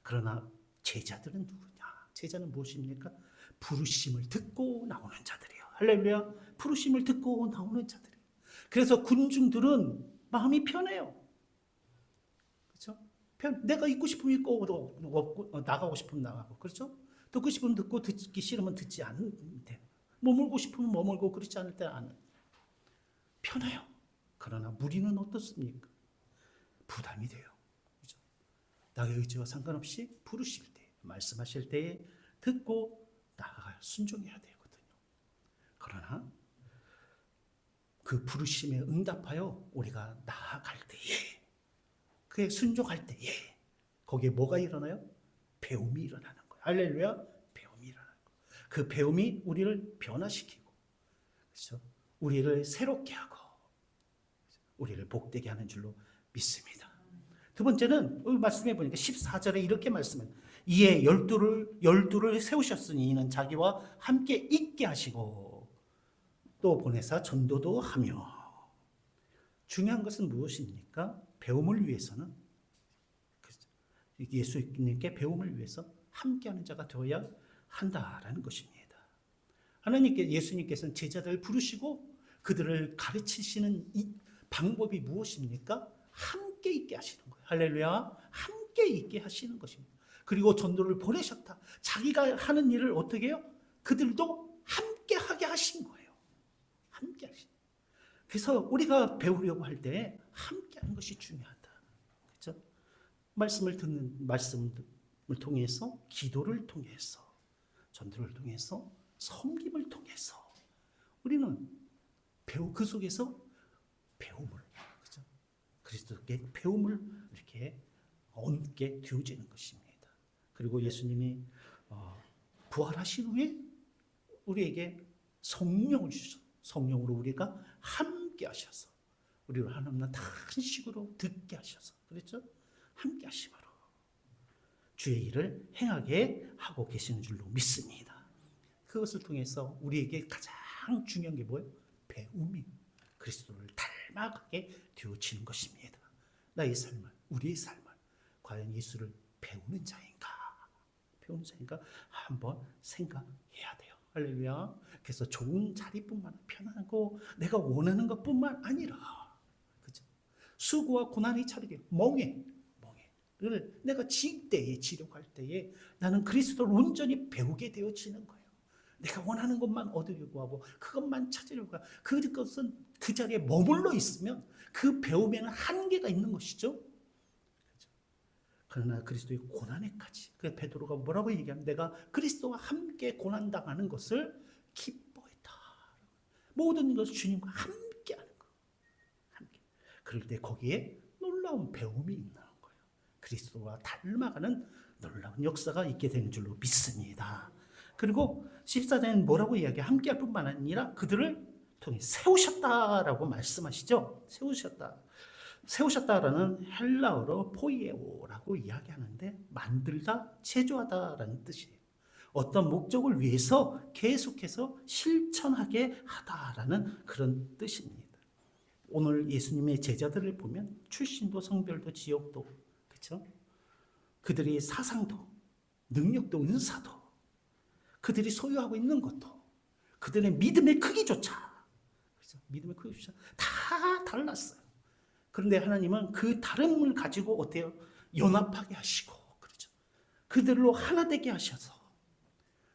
그러나 제자들은 누구냐? 제자는 무엇입니까? 부르심을 듣고 나오는 자들이에요. 할렐루야. 부르심을 듣고 나오는 자들이에요. 그래서 군중들은 마음이 편해요. 그렇죠? 내가 있고 싶으면 있고 나가고 싶으면 나가고 그렇죠? 듣고 싶으면 듣고 듣기 싫으면 듣지 않는 데 머물고 싶으면 머물고 그렇지 않을 때는 안 편해요. 그러나 무리는 어떻습니까? 부담이 돼요. 그렇죠? 나의 의지와 상관없이 부르실 때, 말씀하실 때에 듣고 나아가 순종해야 되거든요. 그러나 그 부르심에 응답하여 우리가 나아갈 때에, 그에 순종할 때에 거기에 뭐가 일어나요? 배움이 일어나는 거예요. 할렐루야. 배움이 일어나는 거예요. 그 배움이 우리를 변화시키고 그렇죠? 우리를 새롭게 하고 우리를 복되게 하는 줄로 믿습니다. 두 번째는 말씀해 보니까 14절에 이렇게 말씀해요. 이에 열두를 세우셨으니 이는 자기와 함께 있게 하시고 또 보내사 전도도 하며. 중요한 것은 무엇입니까? 배움을 위해서는 예수님께 배움을 위해서 함께하는 자가 되어야 한다라는 것입니다. 예수님께서는 제자들을 부르시고 그들을 가르치시는 이 방법이 무엇입니까? 함께 있게 하시는 거예요. 할렐루야. 함께 있게 하시는 것입니다. 그리고 전도를 보내셨다. 자기가 하는 일을 어떻게 해요? 그들도 함께 하게 하신 거예요. 함께 하신. 그래서 우리가 배우려고 할 때 함께 하는 것이 중요하다. 그렇죠? 말씀을 통해서, 기도를 통해서, 전도를 통해서, 섬김을 통해서 우리는 그 속에서 배움을, 그렇죠? 그리스도께 배움을 이렇게 얻게 되어지는 것입니다. 그리고 예수님이 부활하신 후에 우리에게 성령을 주셔서 성령으로 우리가 함께 하셔서 우리를 하나님과 다른 식으로 듣게 하셔서 그렇죠? 함께 하심으로 주의 일을 행하게 하고 계시는 줄로 믿습니다. 그것을 통해서 우리에게 가장 중요한 게 뭐예요? 배움이 그리스도를 닮아가게 되어지는 것입니다. 나의 삶을, 우리의 삶을 과연 예수를 배우는 자인가? 배우는 자인가? 한번 생각해야 돼요. 할렐루야. 그래서 좋은 자리뿐만 편하고 내가 원하는 것뿐만 아니라, 그죠? 수고와 고난이 차리게 멍해를 내가 지려갈 때에 나는 그리스도를 온전히 배우게 되어지는 거예요. 내가 원하는 것만 얻으려고 하고 그것만 찾으려고 하고 그것은 그 자리에 머물러 있으면 그 배움에는 한계가 있는 것이죠. 그렇죠? 그러나 그리스도의 고난에까지, 그 베드로가 뭐라고 얘기하면 내가 그리스도와 함께 고난당하는 것을 기뻐했다. 모든 것을 주님과 함께하는 거. 함께. 그럴 때 거기에 놀라운 배움이 있는 거예요. 그리스도와 닮아가는 놀라운 역사가 있게 되는 줄로 믿습니다. 그리고 14장에는 뭐라고 이야기해? 함께할 뿐만 아니라 그들을 통해 세우셨다라고 말씀하시죠. 세우셨다라는 헬라어로 포이에오라고 이야기하는데 만들다, 체조하다라는 뜻이에요. 어떤 목적을 위해서 계속해서 실천하게 하다라는 그런 뜻입니다. 오늘 예수님의 제자들을 보면 출신도 성별도 지역도, 그렇죠? 그들의 사상도 능력도 은사도 그들이 소유하고 있는 것도 그들의 믿음의 크기조차, 그렇죠? 믿음의 크기조차 다 달랐어요. 그런데 하나님은 그 다름을 가지고 어때요? 연합하게 하시고, 그렇죠? 그들로 하나 되게 하셔서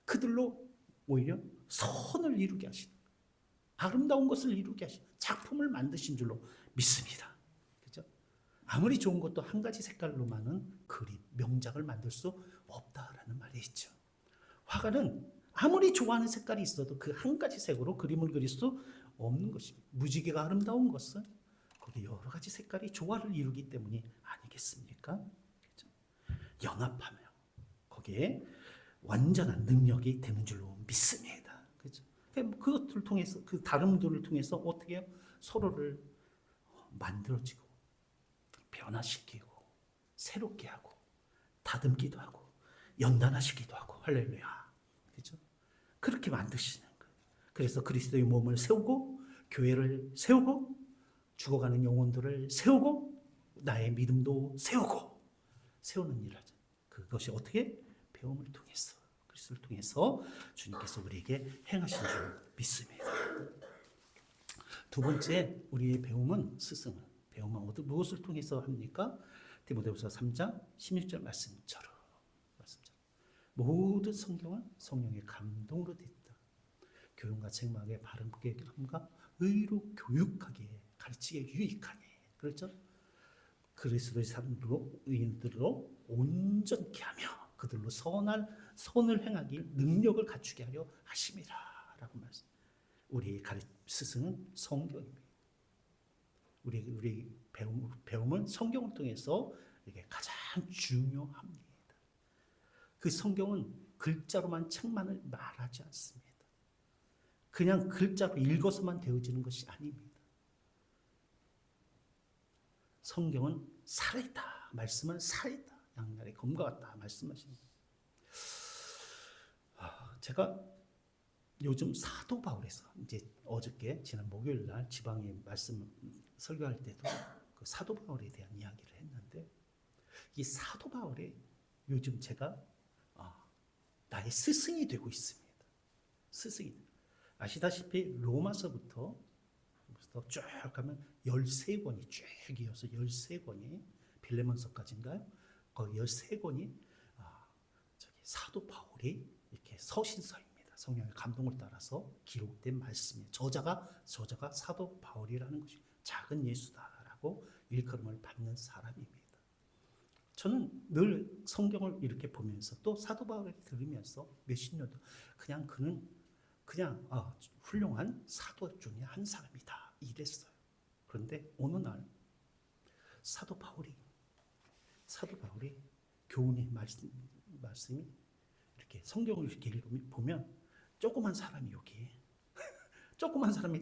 그들로 오히려 선을 이루게 하시는, 아름다운 것을 이루게 하시는 작품을 만드신 줄로 믿습니다. 그렇죠? 아무리 좋은 것도 한 가지 색깔로만은 그림, 명작을 만들 수 없다라는 말이 있죠. 화가는 아무리 좋아하는 색깔이 있어도 그 한 가지 색으로 그림을 그릴 수 없는 것입니다. 무지개가 아름다운 것은 거기 여러 가지 색깔이 조화를 이루기 때문이 아니겠습니까? 그렇죠? 연합하며 거기에 완전한 능력이 되는 줄로 믿습니다. 그렇죠? 그것들을 통해서, 그 다름들을 통해서 어떻게 해요? 서로를 만들어지고 변화시키고 새롭게 하고 다듬기도 하고 연단하시기도 하고, 할렐루야. 그렇죠? 그렇게 만드시는 거예요. 그래서 그리스도의 몸을 세우고 교회를 세우고 죽어가는 영혼들을 세우고 나의 믿음도 세우고 세우는 일을 하죠. 그것이 어떻게? 배움을 통해서, 그리스도를 통해서 주님께서 우리에게 행하신 줄 믿습니다. 두 번째, 우리의 배움은 스승은 배움은 무엇을 통해서 합니까? 디모데후서 3장 16절 말씀처럼 모든 성경은 성령의 감동으로 되었다. 교훈과 책망에 바르게 함과 의로 교육하기에 가르치기에 유익하니, 그렇죠? 그리스도의 사람들로 의인들로 온전케 하며 그들로 선을 행하기 능력을 갖추게 하려 하심이라라고 말씀. 우리의 스승은 성경입니다. 우리 배움은 성경을 통해서 이게 가장 중요합니다. 그 성경은 글자로만 책만을 말하지 않습니다. 그냥 글자로 읽어서만 되어지는 것이 아닙니다. 성경은 살아있다. 말씀은 살아있다. 양날의 검과 같다. 말씀하십니다. 제가 요즘 사도 바울에서 이제 어저께 지난 목요일 날 지방에 말씀 설교할 때도 그 사도 바울에 대한 이야기를 했는데, 이 사도 바울이 요즘 제가 나의 스승이 되고 있습니다. 스승이. 아시다시피 로마서부터 쭉 가면 13권이 쭉 이어서 13권이 빌레몬서까지인가요? 거기 13권이 사도 바울이 이렇게 서신서입니다. 성령의 감동을 따라서 기록된 말씀이에요. 저자가 사도 바울이라는 것이 작은 예수다라고 일컬음을 받는 사람입니다. 저는 늘 성경을 이렇게 보면서 또 사도 바울을 들으면서 몇십 년 동안 그는 훌륭한 사도 중에 한 사람이다 이랬어요. 그런데 어느 날 사도 바울이 교훈의 말씀이 이렇게 성경을 이렇게 보면 조그만 사람이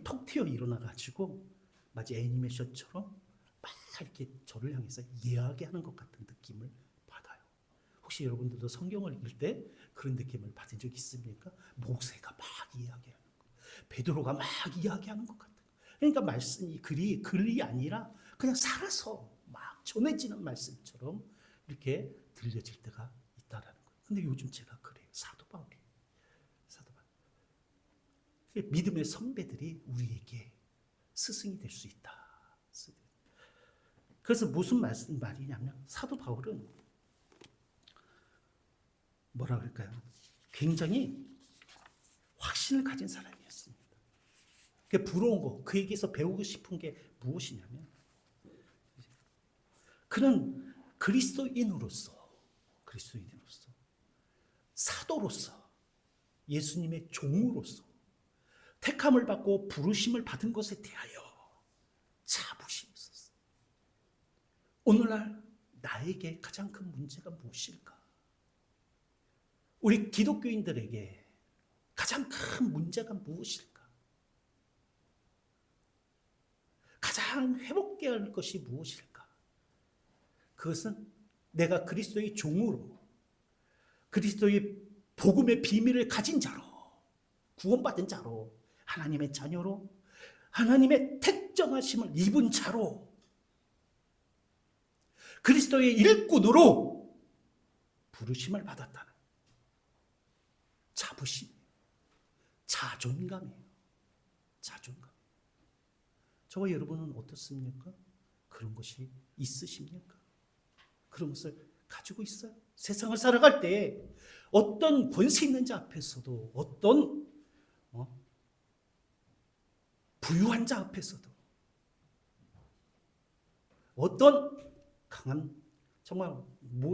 톡 튀어 일어나 가지고 마치 애니메이션처럼 막 이렇게 저를 향해서 이야기하는 것 같은 느낌을 받아요. 혹시 여러분들도 성경을 읽을 때 그런 느낌을 받은 적 있습니까? 모세가 막 이야기하는 거, 베드로가 막 이야기하는 것 같아요. 그러니까 말씀이 글이 아니라 그냥 살아서 막 전해지는 말씀처럼 이렇게 들려질 때가 있다라는 거예요. 근데 요즘 제가 그래요. 사도 바울이. 믿음의 선배들이 우리에게 스승이 될 수 있다. 그래서 무슨 말이냐면 사도 바울은 뭐라 그럴까요? 굉장히 확신을 가진 사람이었습니다. 그 부러운 거, 그에게서 배우고 싶은 게 무엇이냐면 그는 그리스도인으로서 사도로서 예수님의 종으로서 택함을 받고 부르심을 받은 것에 대하여 자부심이 있었어요. 오늘날 나에게 가장 큰 문제가 무엇일까? 우리 기독교인들에게 가장 큰 문제가 무엇일까? 가장 회복해야 할 것이 무엇일까? 그것은 내가 그리스도의 종으로 그리스도의 복음의 비밀을 가진 자로 구원받은 자로 하나님의 자녀로 하나님의 택정하심을 입은 자로 그리스도의 일꾼으로 부르심을 받았다는 자부심, 자존감이에요. 자존감. 저와 여러분은 어떻습니까? 그런 것이 있으십니까? 그런 것을 가지고 있어요. 세상을 살아갈 때 어떤 권세 있는 자 앞에서도 어떤 부유한 자 앞에서도 어떤 강한 정말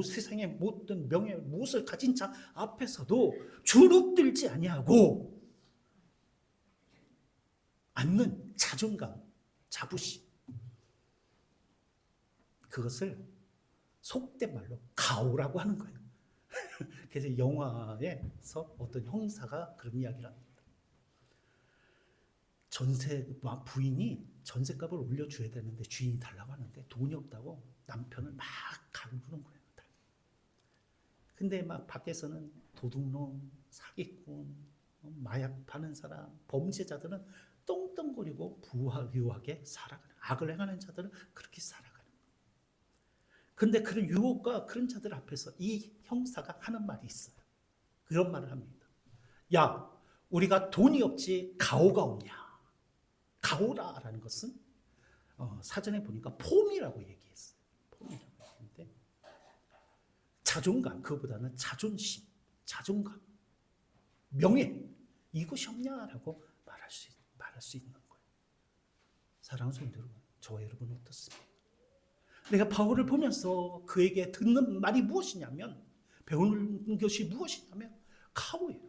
세상의 모든 명예 무엇을 가진 자 앞에서도 주눅들지 아니하고 않는 자존감, 자부심, 그것을 속된 말로 가오라고 하는 거예요. 그래서 영화에서 어떤 형사가 그런 이야기를 합니다. 부인이 전셋값을 올려줘야 되는데 주인이 달라고 하는데 돈이 없다고 남편을 막 가르는 거예요. 근데 막 밖에서는 도둑놈, 사기꾼, 마약 파는 사람, 범죄자들은 똥똥거리고 부유하게 살아가는, 악을 행하는 자들은 그렇게 살아가는 거예요. 근데 그런 유혹과 그런 자들 앞에서 이 형사가 하는 말이 있어요. 그런 말을 합니다. 야, 우리가 돈이 없지 가오가 없냐? 가오라라는 것은 사전에 보니까 폼이라고 얘기했어요. 폼이라고 했는데 자존감, 그거보다는 자존심, 자존감, 명예 이것이 없냐라고 말할 수 있는 거예요. 사랑하는 성도 여러분, 저와 여러분 어떻습니까? 내가 바울을 보면서 그에게 듣는 말이 무엇이냐면, 배우는 것이 무엇이냐면 가오예요.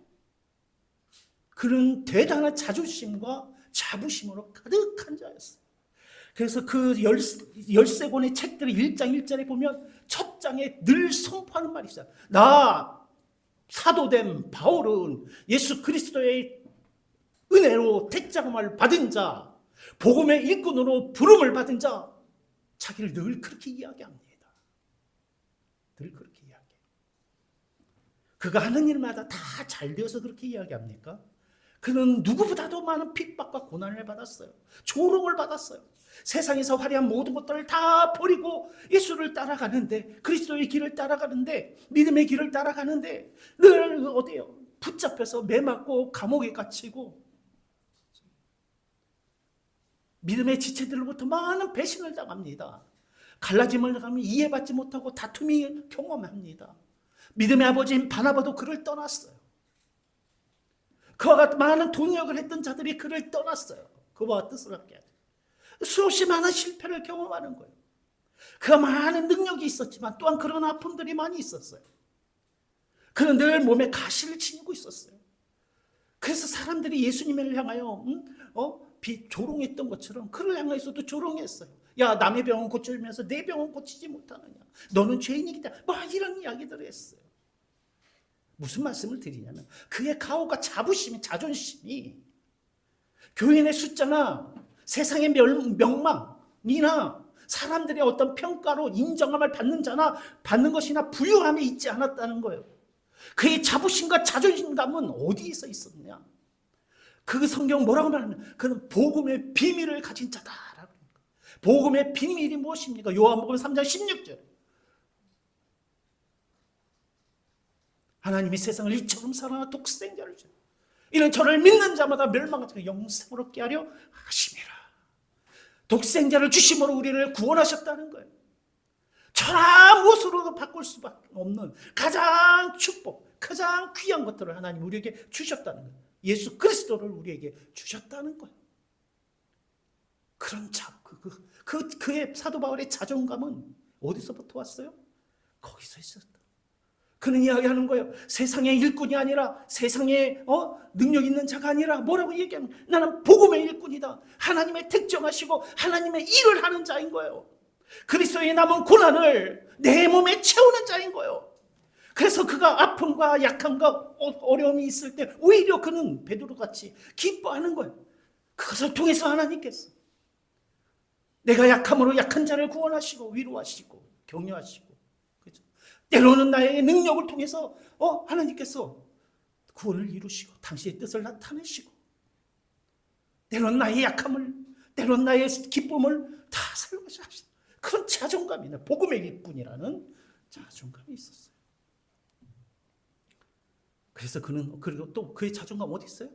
그런 대단한 자존심과 자부심으로 가득한 자였어요. 그래서 그 13권의 책들의 1장 1절에 보면 첫 장에 늘 선포하는 말이 있어요. 나 사도된 바울은 예수 그리스도의 은혜로 택장을 받은 자, 복음의 일꾼으로 부름을 받은 자, 자기를 늘 그렇게 이야기합니다. 늘 그렇게 이야기해요. 그가 하는 일마다 다 잘 되어서 그렇게 이야기합니까? 그는 누구보다도 많은 핍박과 고난을 받았어요. 조롱을 받았어요. 세상에서 화려한 모든 것들을 다 버리고 예수를 따라가는데, 그리스도의 길을 따라가는데, 믿음의 길을 따라가는데 늘 어디요? 붙잡혀서 매맞고 감옥에 갇히고 믿음의 지체들로부터 많은 배신을 당합니다. 갈라짐을 당하면 이해받지 못하고 다툼이 경험합니다. 믿음의 아버지인 바나바도 그를 떠났어요. 그와 같은 많은 동역을 했던 자들이 그를 떠났어요. 그와 뜻스럽게 하죠. 수없이 많은 실패를 경험하는 거예요. 그가 많은 능력이 있었지만 또한 그런 아픔들이 많이 있었어요. 그는 늘 몸에 가시를 지니고 있었어요. 그래서 사람들이 예수님을 향하여 조롱했던 것처럼 그를 향해서도 조롱했어요. 야, 남의 병은 고쳐주면서 내 병은 고치지 못하느냐, 너는 죄인이기다, 막 이런 이야기들을 했어요. 무슨 말씀을 드리냐면 그의 가오가 자부심이, 자존심이 교인의 숫자나 세상의 명망이나 사람들의 어떤 평가로 인정함을 받는 자나 받는 것이나 부유함에 있지 않았다는 거예요. 그의 자부심과 자존심감은 어디에서 있었냐? 그 성경 뭐라고 말하면 그는 복음의 비밀을 가진 자다라고. 복음의 비밀이 무엇입니까? 요한복음 3장 16절. 하나님이 세상을 이처럼 사랑하 독생자를 주셨다. 이는 저를 믿는 자마다 멸망하지 않고 영생을 얻게 하려 하심이라. 독생자를 주심으로 우리를 구원하셨다는 거예요. 천하 무엇으로도 바꿀 수밖에 없는 가장 축복, 가장 귀한 것들을 하나님 우리에게 주셨다는 거예요. 예수 그리스도를 우리에게 주셨다는 거예요. 그런 그의 사도 바울의 자존감은 어디서부터 왔어요? 거기서 있었다. 그는 이야기하는 거예요. 세상의 일꾼이 아니라 세상에 능력 있는 자가 아니라 뭐라고 얘기하면 나는 복음의 일꾼이다. 하나님의 특정하시고 하나님의 일을 하는 자인 거예요. 그리스도의 남은 고난을 내 몸에 채우는 자인 거예요. 그래서 그가 아픔과 약함과 어려움이 있을 때 오히려 그는 베드로같이 기뻐하는 거예요. 그것을 통해서 하나님께서 내가 약함으로 약한 자를 구원하시고 위로하시고 격려하시고, 그렇죠? 때로는 나의 능력을 통해서 하나님께서 구원을 이루시고 당신의 뜻을 나타내시고, 때로는 나의 약함을, 때로는 나의 기쁨을 다 사용하시고, 그런 자존감이나 복음의 일꾼이라는 자존감이 있었어요. 그래서 그는, 그리고 또 그의 자존감 어디 있어요?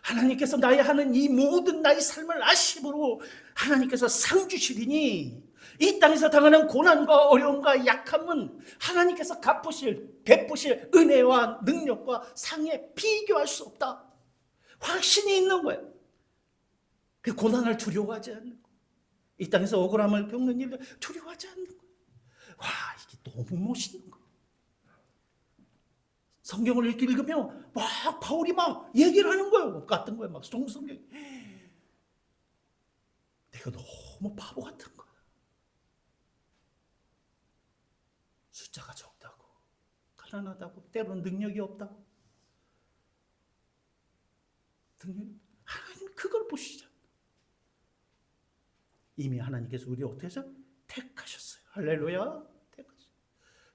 하나님께서 나의 하는 이 모든 나의 삶을 아심으로 하나님께서 상 주시리니 이 땅에서 당하는 고난과 어려움과 약함은 하나님께서 베푸실 은혜와 능력과 상에 비교할 수 없다. 확신이 있는 거예요. 그 고난을 두려워하지 않는 거예요. 이 땅에서 억울함을 겪는 일을 두려워하지 않는 거예요. 와, 이게 너무 멋있는 거예요. 성경을 읽으면 막 바울이 막 얘기를 하는 거예요. 같은 거예요. 막 성경이. 내가 너무 바보 같은 거야. 숫자가 적다고, 가난하다고, 때로는 능력이 없다고. 하나님 그걸 보시죠. 이미 하나님께서 우리 어떻게 해서 택하셨어요. 할렐루야. 택하셨어요.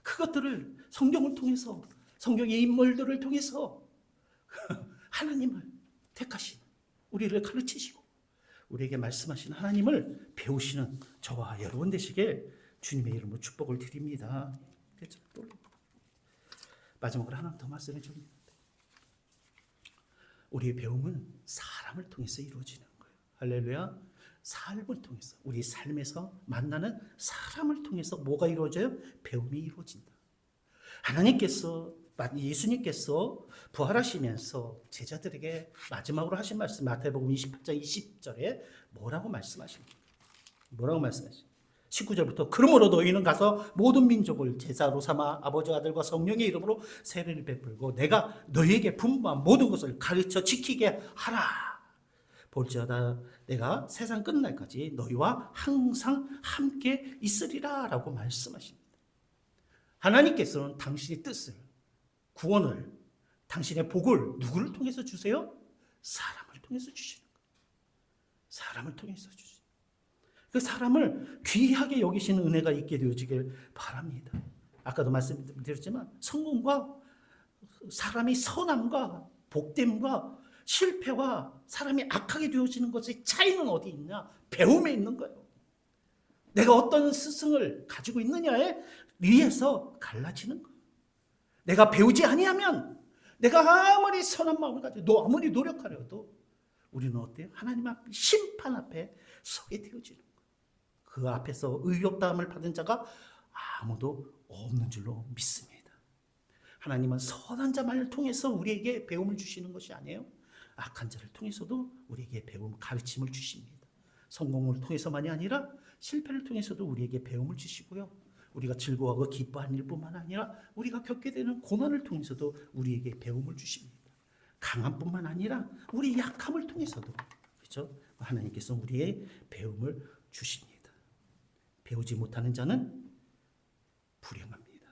그것들을 성경을 통해서, 성경의 인물들을 통해서 하나님을 택하신, 우리를 가르치시고 우리에게 말씀하신 하나님을 배우시는 저와 여러분 되시길 주님의 이름으로 축복을 드립니다. 그렇죠? 마지막으로 하나 더 말씀해 줍니다. 우리의 배움은 사람을 통해서 이루어지는 거예요. 할렐루야. 삶을 통해서, 우리 삶에서 만나는 사람을 통해서 뭐가 이루어져요? 배움이 이루어진다. 하나님께서, 예수님께서 부활하시면서 제자들에게 마지막으로 하신 말씀, 마태복음 28장 20절에 뭐라고 말씀하십니까? 뭐라고 말씀하십니까? 19절부터 그러므로 너희는 가서 모든 민족을 제자로 삼아 아버지 아들과 성령의 이름으로 세례를 베풀고 내가 너희에게 분부한 모든 것을 가르쳐 지키게 하라. 볼지어다 내가 세상 끝날까지 너희와 항상 함께 있으리라 라고 말씀하십니다. 하나님께서는 당신의 뜻을, 구원을, 당신의 복을 누구를 통해서 주세요? 사람을 통해서 주시는 거예요. 사람을 통해서 주시는 거예요. 그 사람을 귀하게 여기시는 은혜가 있게 되어지길 바랍니다. 아까도 말씀드렸지만 성공과 사람이 선함과 복됨과 실패와 사람이 악하게 되어지는 것의 차이는 어디 있냐? 배움에 있는 거예요. 내가 어떤 스승을 가지고 있느냐에 의해서 갈라지는 거예요. 내가 배우지 아니하면, 내가 아무리 선한 마음을 가지고 아무리 노력하려도 우리는 어때요? 하나님 앞 심판 앞에 서게 되어지는 거예요. 그 앞에서 의롭다함을 받은 자가 아무도 없는 줄로 믿습니다. 하나님은 선한 자만을 통해서 우리에게 배움을 주시는 것이 아니에요. 악한 자를 통해서도 우리에게 배움, 가르침을 주십니다. 성공을 통해서만이 아니라 실패를 통해서도 우리에게 배움을 주시고요. 우리가 즐거워하고 기뻐하는 일뿐만 아니라 우리가 겪게 되는 고난을 통해서도 우리에게 배움을 주십니다. 강함뿐만 아니라 우리 약함을 통해서도, 그렇죠? 하나님께서 우리의 배움을 주십니다. 배우지 못하는 자는 불행합니다.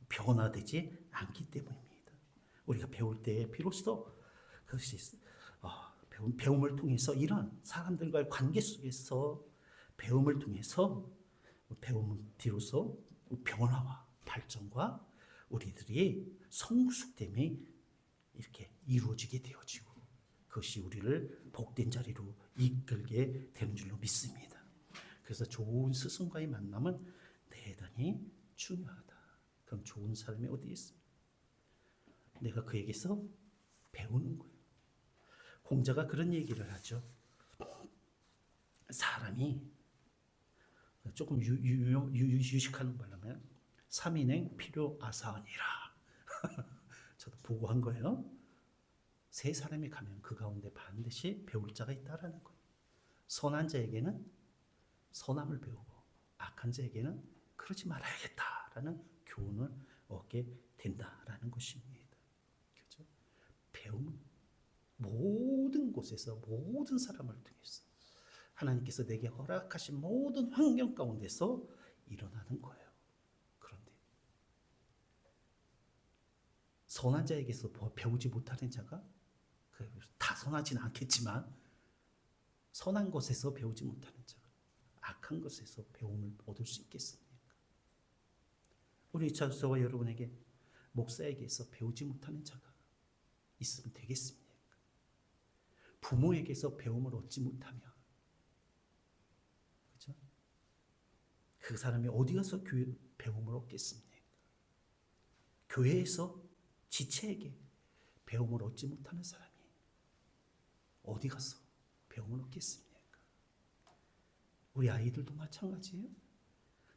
변화되지 않기 때문입니다. 우리가 배울 때 비로소 그것이 배움을 통해서 이런 사람들과의 관계 속에서 배움을 통해서 배움 뒤로서 변화와 발전과 우리들이 성숙됨이 이렇게 이루어지게 되어지고 그것이 우리를 복된 자리로 이끌게 되는 줄로 믿습니다. 그래서 좋은 스승과의 만남은 대단히 중요하다. 그럼 좋은 사람이 어디 있습니까? 내가 그에게서 배우는 거예요. 공자가 그런 얘기를 하죠. 사람이 조금 유식한 말하면 삼인행 필요 아사하니라. 저도 보고 한 거예요. 세 사람이 가면 그 가운데 반드시 배울 자가 있다라는 거예요. 선한 자에게는 선함을 배우고 악한 자에게는 그러지 말아야겠다라는 교훈을 얻게 된다라는 것입니다. 그렇죠? 배움은 모든 곳에서 모든 사람을 통해서 하나님께서 내게 허락하신 모든 환경 가운데서 일어나는 거예요. 그런데 선한 자에게서 배우지 못하는 자가 다 선하지는 않겠지만 선한 것에서 배우지 못하는 자가 악한 것에서 배움을 얻을 수 있겠습니까? 우리 저와 여러분에게 목사에게서 배우지 못하는 자가 있으면 되겠습니까? 부모에게서 배움을 얻지 못하면 그렇죠? 그 사람이 어디 가서 배움을 얻겠습니까? 교회에서 지체에게 배움을 얻지 못하는 사람이 어디 가서 배움을 얻겠습니까? 우리 아이들도 마찬가지예요.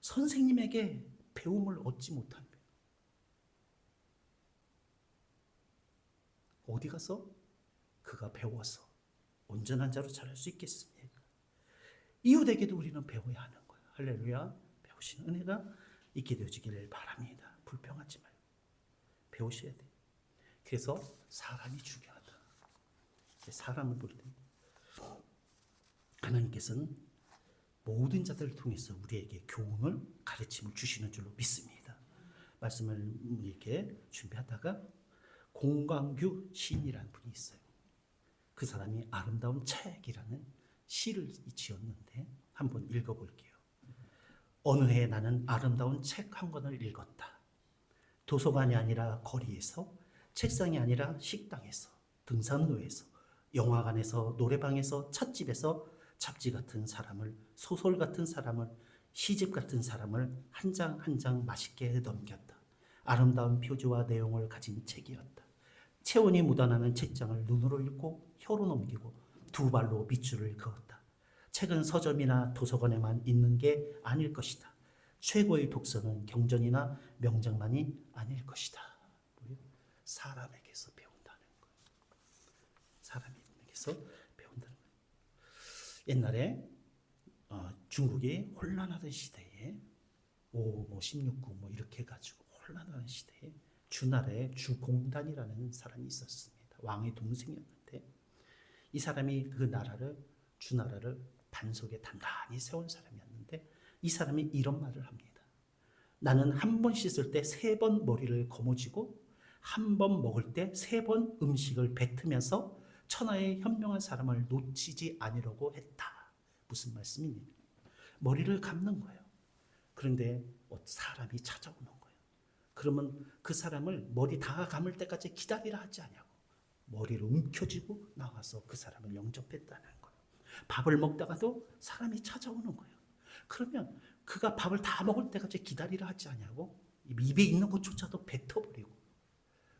선생님에게 배움을 얻지 못하면 어디 가서 그가 배워서 온전한 자로 자랄 수 있겠습니까? 이웃에게도 우리는 배워야 하는 거예요. 할렐루야. 배우시는 은혜가 있게 되어지기를 바랍니다. 불평하지 말고 배우셔야 돼요. 그래서 사람이 중요하다. 사람을 볼 때 하나님께서는 모든 자들을 통해서 우리에게 교훈을 가르침을 주시는 줄로 믿습니다. 말씀을 이렇게 준비하다가 공광규 시인이라는 분이 있어요. 그 사람이 아름다운 책이라는 시를 지었는데 한번 읽어볼게요. 어느 해 나는 아름다운 책 한 권을 읽었다. 도서관이 아니라 거리에서, 책상이 아니라 식당에서, 등산로에서, 영화관에서, 노래방에서, 찻집에서 잡지 같은 사람을, 소설 같은 사람을, 시집 같은 사람을 한 장 한 장 맛있게 넘겼다. 아름다운 표지와 내용을 가진 책이었다. 체온이 묻어나는 책장을 눈으로 읽고 혀로 넘기고 두 발로 밑줄을 그었다. 책은 서점이나 도서관에만 있는 게 아닐 것이다. 최고의 독서는 경전이나 명작만이 아닐 것이다. 사람에게서 배운다는 거예요. 사람에게서 배운다는 거예요. 옛날에 중국이 혼란하던 시대에 16구 이렇게 해가지고 혼란하는 시대에 주나라에 주공단이라는 사람이 있었습니다. 왕의 동생이었는데 이 사람이 그 나라를 주나라를 반석에 단단히 세운 사람이었는데 이 사람이 이런 말을 합니다. 나는 한 번 씻을 때 3번 머리를 거머쥐고 한 번 먹을 때 3번 음식을 뱉으면서 천하의 현명한 사람을 놓치지 않으려고 했다. 무슨 말씀이냐? 머리를 감는 거예요. 그런데 사람이 찾아오는 거예요. 그러면 그 사람을 머리 다 감을 때까지 기다리라 하지 않냐고. 머리를 움켜쥐고 나와서 그 사람을 영접했다는 거예요. 밥을 먹다가도 사람이 찾아오는 거예요. 그러면 그가 밥을 다 먹을 때까지 기다리라 하지 않냐고. 입에 있는 것조차도 뱉어버리고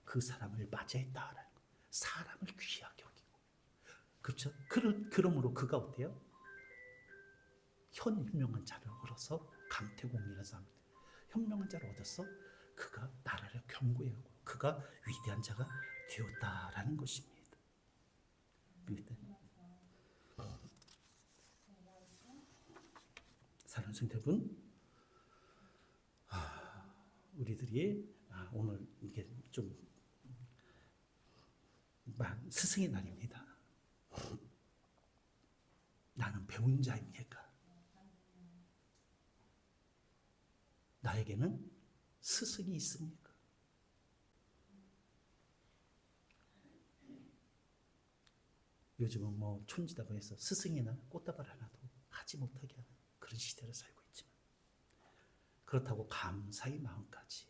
그 사람을 맞이했다라는 거예요. 사람을 귀하게 여기고. 그렇죠? 그러므로 그가 어때요? 현명한 자를 얻어서 강태공이라는 사람, 현명한 자를 얻어서 그가 나라를 견고해하고 그가 위대한 자가 되었다라는 것입니다. 사랑하는 성도 여러분, 우리들이 오늘 이게 좀 스승의 날입니다. 나는 배운 자입니까? 나에게는 스승이 있습니까? 요즘은 촌지다고 해서 스승이나 꽃다발 하나도 하지 못하게 하는 그런 시대를 살고 있지만 그렇다고 감사의 마음까지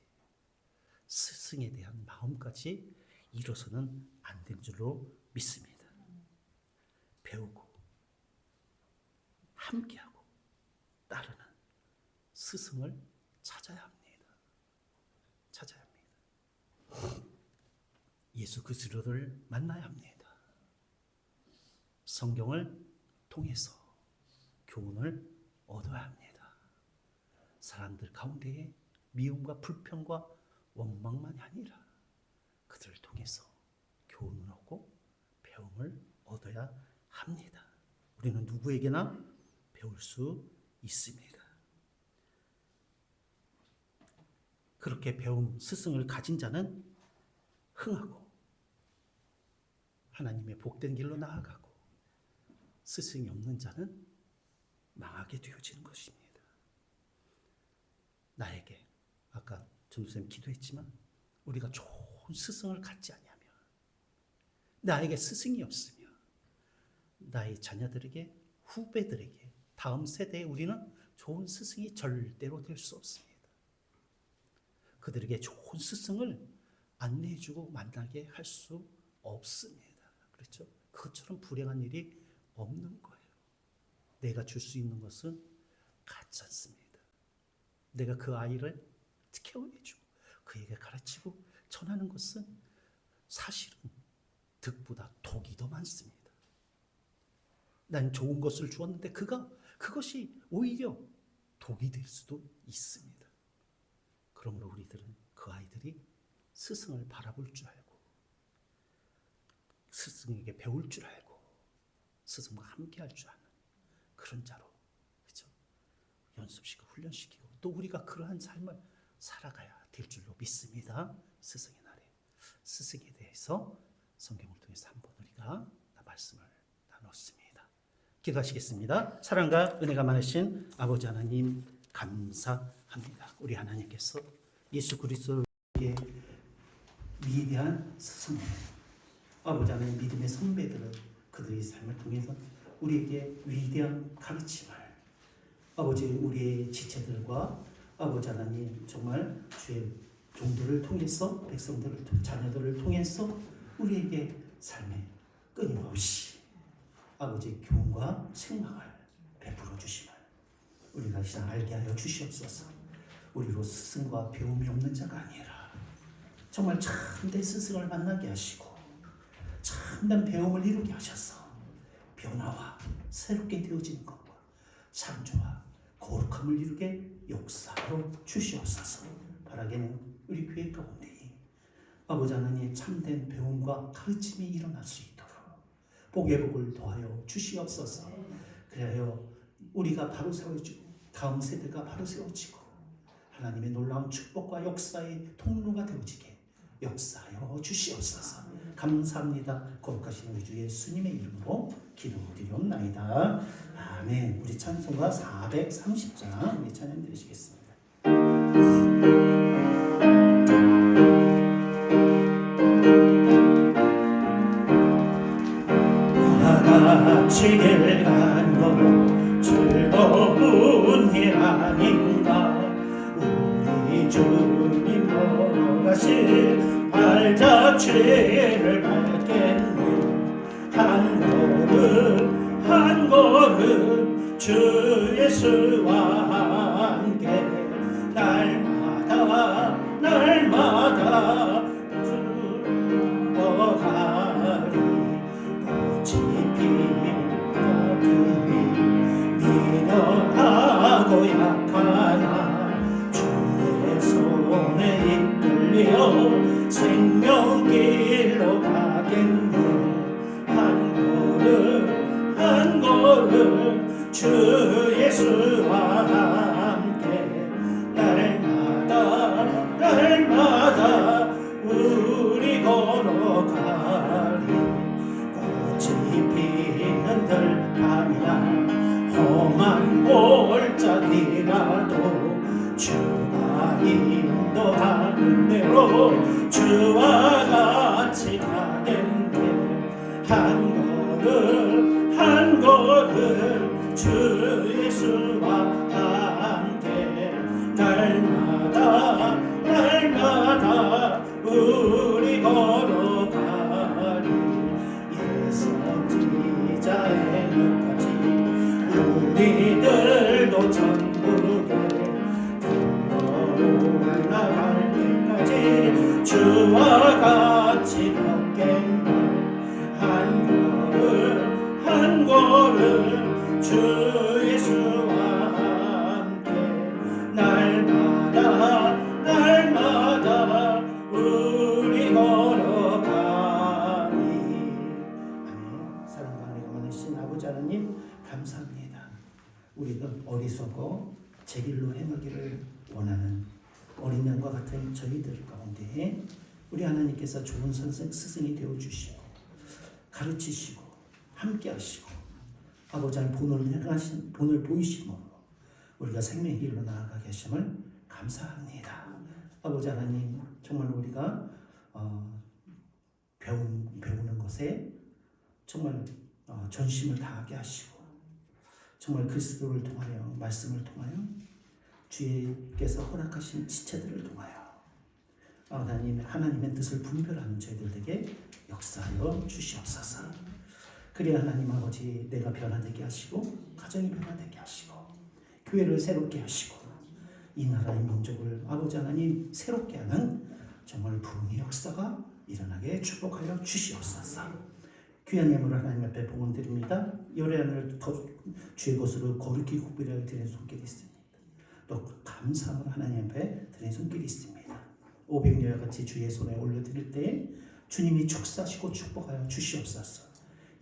스승에 대한 마음까지 이뤄서는 안 된 줄로 믿습니다. 배우고 함께하고 따르는 스승을 찾아야 합니다. 찾아야 합니다. 예수 그리스도를 만나야 합니다. 성경을 통해서 교훈을 얻어야 합니다. 사람들 가운데에 미움과 불평과 원망만이 아니라 그들을 통해서 교훈을 얻고 배움을 얻어야 합니다. 우리는 누구에게나 배울 수 있습니다. 그렇게 배움 스승을 가진 자는 흥하고 하나님의 복된 길로 나아가고 스승이 없는 자는 망하게 되어지는 것입니다. 나에게 아까 전도사님 기도했지만 우리가 좋은 스승을 갖지 아니하면 나에게 스승이 없으며 나의 자녀들에게 후배들에게 다음 세대에 우리는 좋은 스승이 절대로 될 수 없습니다. 그들에게 좋은 스승을 안내해주고 만나게 할 수 없습니다. 그렇죠? 그것처럼 불행한 일이 없는 거예요. 내가 줄 수 있는 것은 같지 않습니다. 내가 그 아이를 케어해주고 그에게 가르치고 전하는 것은 사실은 득보다 독이 더 많습니다. 난 좋은 것을 주었는데 그것이 오히려 독이 될 수도 있습니다. 그러므로 우리들은 그 아이들이 스승을 바라볼 줄 알고 스승에게 배울 줄 알고 스승과 함께할 줄 아는 그런 자로 그렇죠? 연습시키고 훈련시키고 또 우리가 그러한 삶을 살아가야 될 줄로 믿습니다. 스승의 날에 스승에 대해서 성경을 통해서 한번 우리가 말씀을 나눴습니다. 기도하시겠습니다. 사랑과 은혜가 많으신 아버지 하나님 감사합니다. 우리 하나님께서 예수 그리스도의 위대한 스승 아버지 하나님 믿음의 선배들을 그들의 삶을 통해서 우리에게 위대한 가르침을 아버지 우리의 지체들과 아버지 하나님 정말 주의 종들을 통해서 백성들을 자녀들을 통해서 우리에게 삶에 끊임없이 아버지 교훈과 책망을 베풀어 주심을 우리가 시장 알게 하여 주시옵소서. 우리로 스승과 배움이 없는 자가 아니라 정말 참된 스승을 만나게 하시고 참된 배움을 이루게 하셔서 변화와 새롭게 되어지는 것과 창조와 거룩함을 이루게 역사로 주시옵소서. 바라기는 우리 교회 가운데 아버지 하나님 참된 배움과 가르침이 일어날 수 있도록 복의 복을 더하여 주시옵소서. 그래야 우리가 바로 세워지고 다음 세대가 바로 세워지고 하나님의 놀라운 축복과 역사의 통로가 되어지게 역사하여 주시옵소서. 감사합니다. 거룩하신 우리 주 예수님의 이름으로 기도드리옵나이다. 아멘. 우리 찬송가 430장 우리 찬양 드리시겠습니다. 같이 길 가는 거 즐거운 일 아닌가. 우리 주님 걸어가신 발자취를 밟겠네. 한 걸음 한 걸음 주 예수와 함께 날마다 날마다 죽어가리. 꽃이 피어 미련하고 약하나 주의 손에 이끌려 생명길로 가겠네. 한 걸음 주 예수와 함께 날마다 날마다 우리 걸어가리. 꽃이 피는 들밤이나 험한 골짜기라도 주가 인도하는 대로 주와 같이 가겠네. 한 걸음 주 예수와 함께 날마다 날마다 우리 걸어가리 예수 지자의 끝까지 우리들도 천국에 올라갈 때까지 주와 같이 걷겠네 한 걸음 주 예수와 함께 날마다 날마다 우리 걸어가리. 아멘. 사랑과 은혜가 많으신 아버지 하나님 감사합니다. 우리가 어리석어 제 길로 행하기를 원하는 어린 양과 같은 저희들 가운데 우리 하나님께서 좋은 선생 스승이 되어 주시고 가르치시고 함께 하시고 아버지 하나님 본을 보이심으로 우리가 생명의 길로 나아가게 하심을 감사합니다. 아버지 하나님 정말 우리가 배우는 것에 정말 전심을 다하게 하시고 정말 그리스도를 통하여 말씀을 통하여 주께서 허락하신 지체들을 통하여 하나님의 뜻을 분별하는 저희들에게 역사하여 주시옵소서. 그래야 하나님 아버지 내가 변화되게 하시고 가정이 변화되게 하시고 교회를 새롭게 하시고 이 나라의 민족을 아버지 하나님 새롭게 하는 정말 부흥의 역사가 일어나게 축복하여 주시옵소서. 귀한 예물을 하나님 앞에 봉헌드립니다. 요래안을 주의 것으로 거룩히 구별하여 드리는 손길이 있습니다. 또 감사함을 하나님 앞에 드리는 손길이 있습니다. 500녀와 같이 주의 손에 올려드릴 때에 주님이 축사하시고 축복하여 주시옵소서.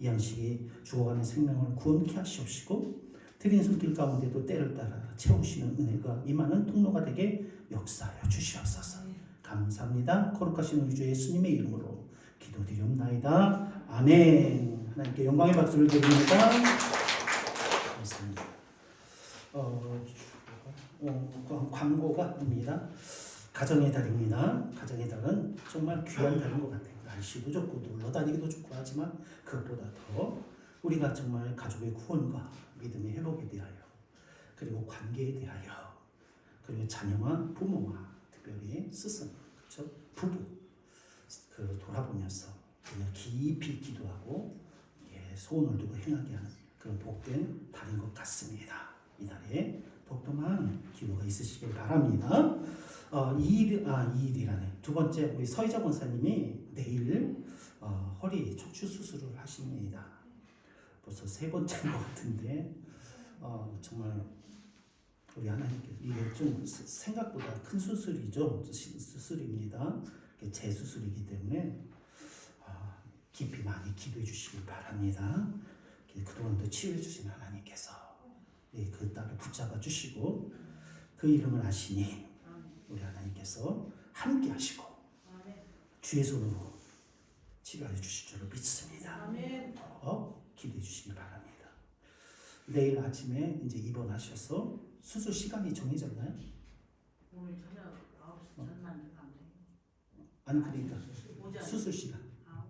이 양식이 죽어가는 생명을 구원케 하시옵시고 드린 손길 가운데도 때를 따라 채우시는 은혜가 임하는 통로가 되게 역사하여 주시옵소서. 감사합니다. 거룩하신 우리 주 예수님의 이름으로 기도드리옵나이다. 아멘. 하나님께 영광의 박수를 드립니다. 감사합니다. 광고가입니다. 가정의 달입니다. 가정의 달은 정말 귀한 달인 것 같아요. 날씨도 좋고 놀러 다니기도 좋고 하지만 그것보다 더 우리가 정말 가족의 구원과 믿음의 회복에 대하여 그리고 관계에 대하여 그리고 자녀와 부모와 특별히 스승, 그렇죠? 부부 돌아보면서 그냥 깊이 기도하고 소원을 두고 행하게 하는 그런 복된 달인 것 같습니다. 이 달에 더욱더 많은 기도가 있으시길 바랍니다. 이 일이라네. 두 번째 우리 서희자 권사님이 내일 허리 척추 수술을 하십니다. 벌써 세 번째인 것 같은데 정말 우리 하나님께서 이게 좀 생각보다 큰 수술이죠. 수술입니다. 재수술이기 때문에 깊이 많이 기도해 주시길 바랍니다. 그동안도 치유해 주신 하나님께서 그 딸을 붙잡아 주시고 그 이름을 아시니 우리 하나님께서 함께 하시고 주의 손으로 치료해 주실 줄로 믿습니다. 기도해 주시기 바랍니다. 내일 아침에 이제 입원하셔서 수술 시간이 정해졌나요? 오늘 저녁 9시 전만 가면 돼요. 아니 그러니까 오전. 수술 시간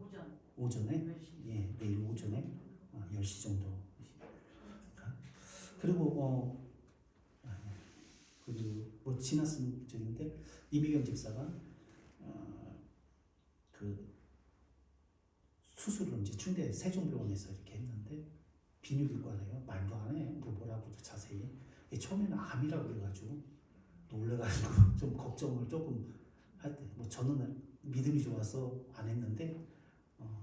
오전. 오전에 10시. 예 내일 오전에 10시 정도. 그리고 뭐 지났은 중인데 이미경 집사가 그 수술을 이제 충대 세종병원에서 이렇게 했는데 비뇨기과래요. 말도 안 해. 뭐라고도 자세히. 처음에는 암이라고 그래가지고 놀래가지고 좀 걱정을 조금 할 때 뭐 저는 믿음이 좋아서 안 했는데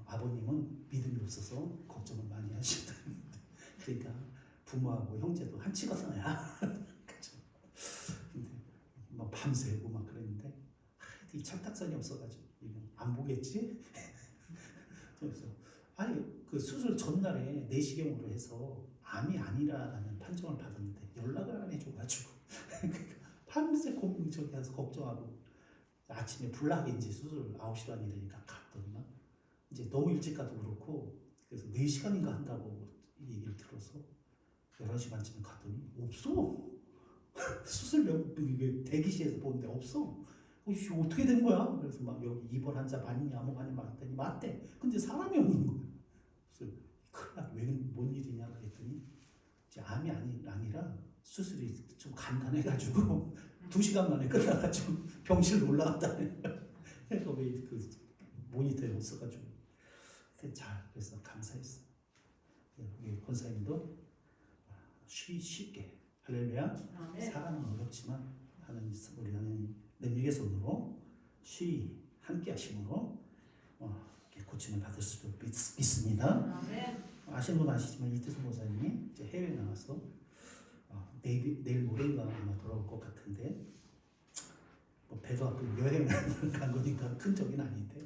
아버님은 믿음이 없어서 걱정을 많이 하시다. 그러니까 부모하고 형제도 한 치거서야. 그렇죠. 근데 막 밤새고 막 그랬는데 이 철딱선이 없어가지고 이건 안 보겠지? 그래서 아니 그 수술 전날에 내시경으로 해서 암이 아니라는 판정을 받았는데 연락을 안 해줘가지고 밤새 저기 가서 걱정하고 아침에 불나게 이제 수술 9시로 아니라니까 갔더니만 이제 너무 일찍 가도 그렇고 그래서 4시간인가 한다고 얘기를 들어서 11시 반쯤에 갔더니 없어. 수술 대기실에서 보는데 없어. 어떻게 된 거야? 그래서 막 여기 입원 환자 맞냐 뭐 하냐 막 했더니 맞대. 근데 사람이 없는 거야. 그래서 큰일 나. 왜 뭔 일이냐 그랬더니 이제 암이 아니라 수술이 좀 간단해가지고 2시간 만에 끝나가지고 병실 올라갔다네. 그래서 그 모니터에 없어가지고 그래서 감사했어. 우리 권사님도 쉽게 할렐루야. 사람은 어렵지만 우리 하나님 능력의 손으로 함께 하심으로 고침을 받을 수도 믿습니다. 아시는 분 아시지만 이태성 목사님이 이제 해외 나가서 내일 모레인가 아마 돌아올 것 같은데 뭐 배도 아프고 여행 간 거니까 큰 적은 아닌데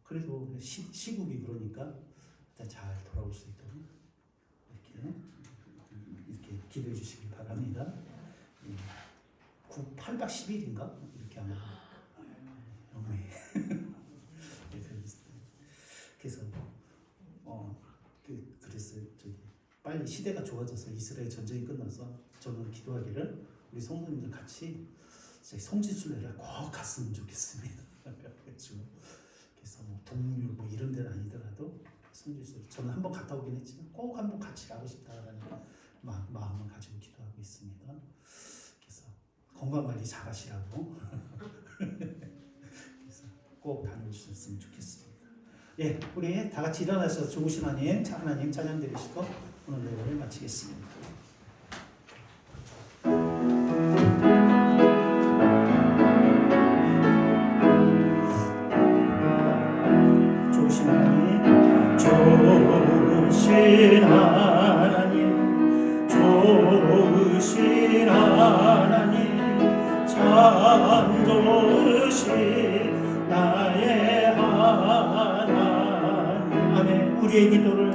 그래도 시국이 그러니까 잘 돌아올 수 있도록 이렇게 기도해 주시기 바랍니다. 8박 10일인가 이렇게 아마 그래서 그래서 빨리 시대가 좋아져서 이스라엘 전쟁이 끝나서 저는 기도하기를 우리 성도님들 같이 성지순례를 꼭 갔으면 좋겠습니다. 그래서 뭐 동률 뭐 이런 데는 아니더라도 성지순례 저는 한번 갔다 오긴 했지만 꼭 한번 같이 가고 싶다라는 마음을 가지고 기도하고 있습니다. 그래서 건강 관리 잘 하시라고 그래서 꼭 다녀오셨으면 좋겠습니다. 예, 우리 다 같이 일어나서 좋으신 하나님 찬양 드리시고 오늘 예배를 마치겠습니다. 좋으신 하나님, 좋으신 하나님, 좋으신 하나님, 참 좋으신 나의 하나님. 아멘. 우리의 기도를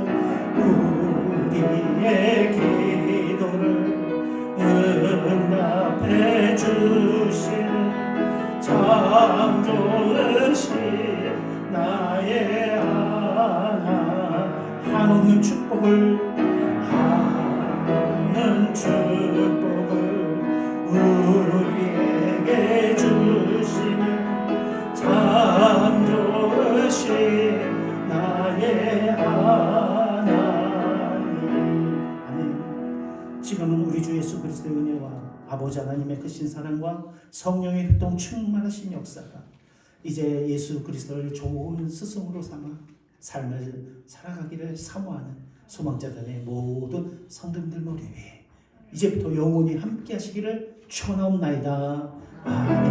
응답해 주시는 참 좋으신 나의 하나님. 한없는 축복을 우리에게 주시는 참 좋으신 나의 하나님. 아멘. 지금은 우리 주 예수 그리스도의 은혜와 아버지 하나님의 크신 사랑과 성령의 교통 충만하신 역사가 이제 예수 그리스도를 좋은 스승으로 삼아 삶을 살아가기를 사모하는 소망자단의 모든 성도님들 머리 위에 이제부터 영원히 함께 하시기를 축원하옵나이다. 아멘.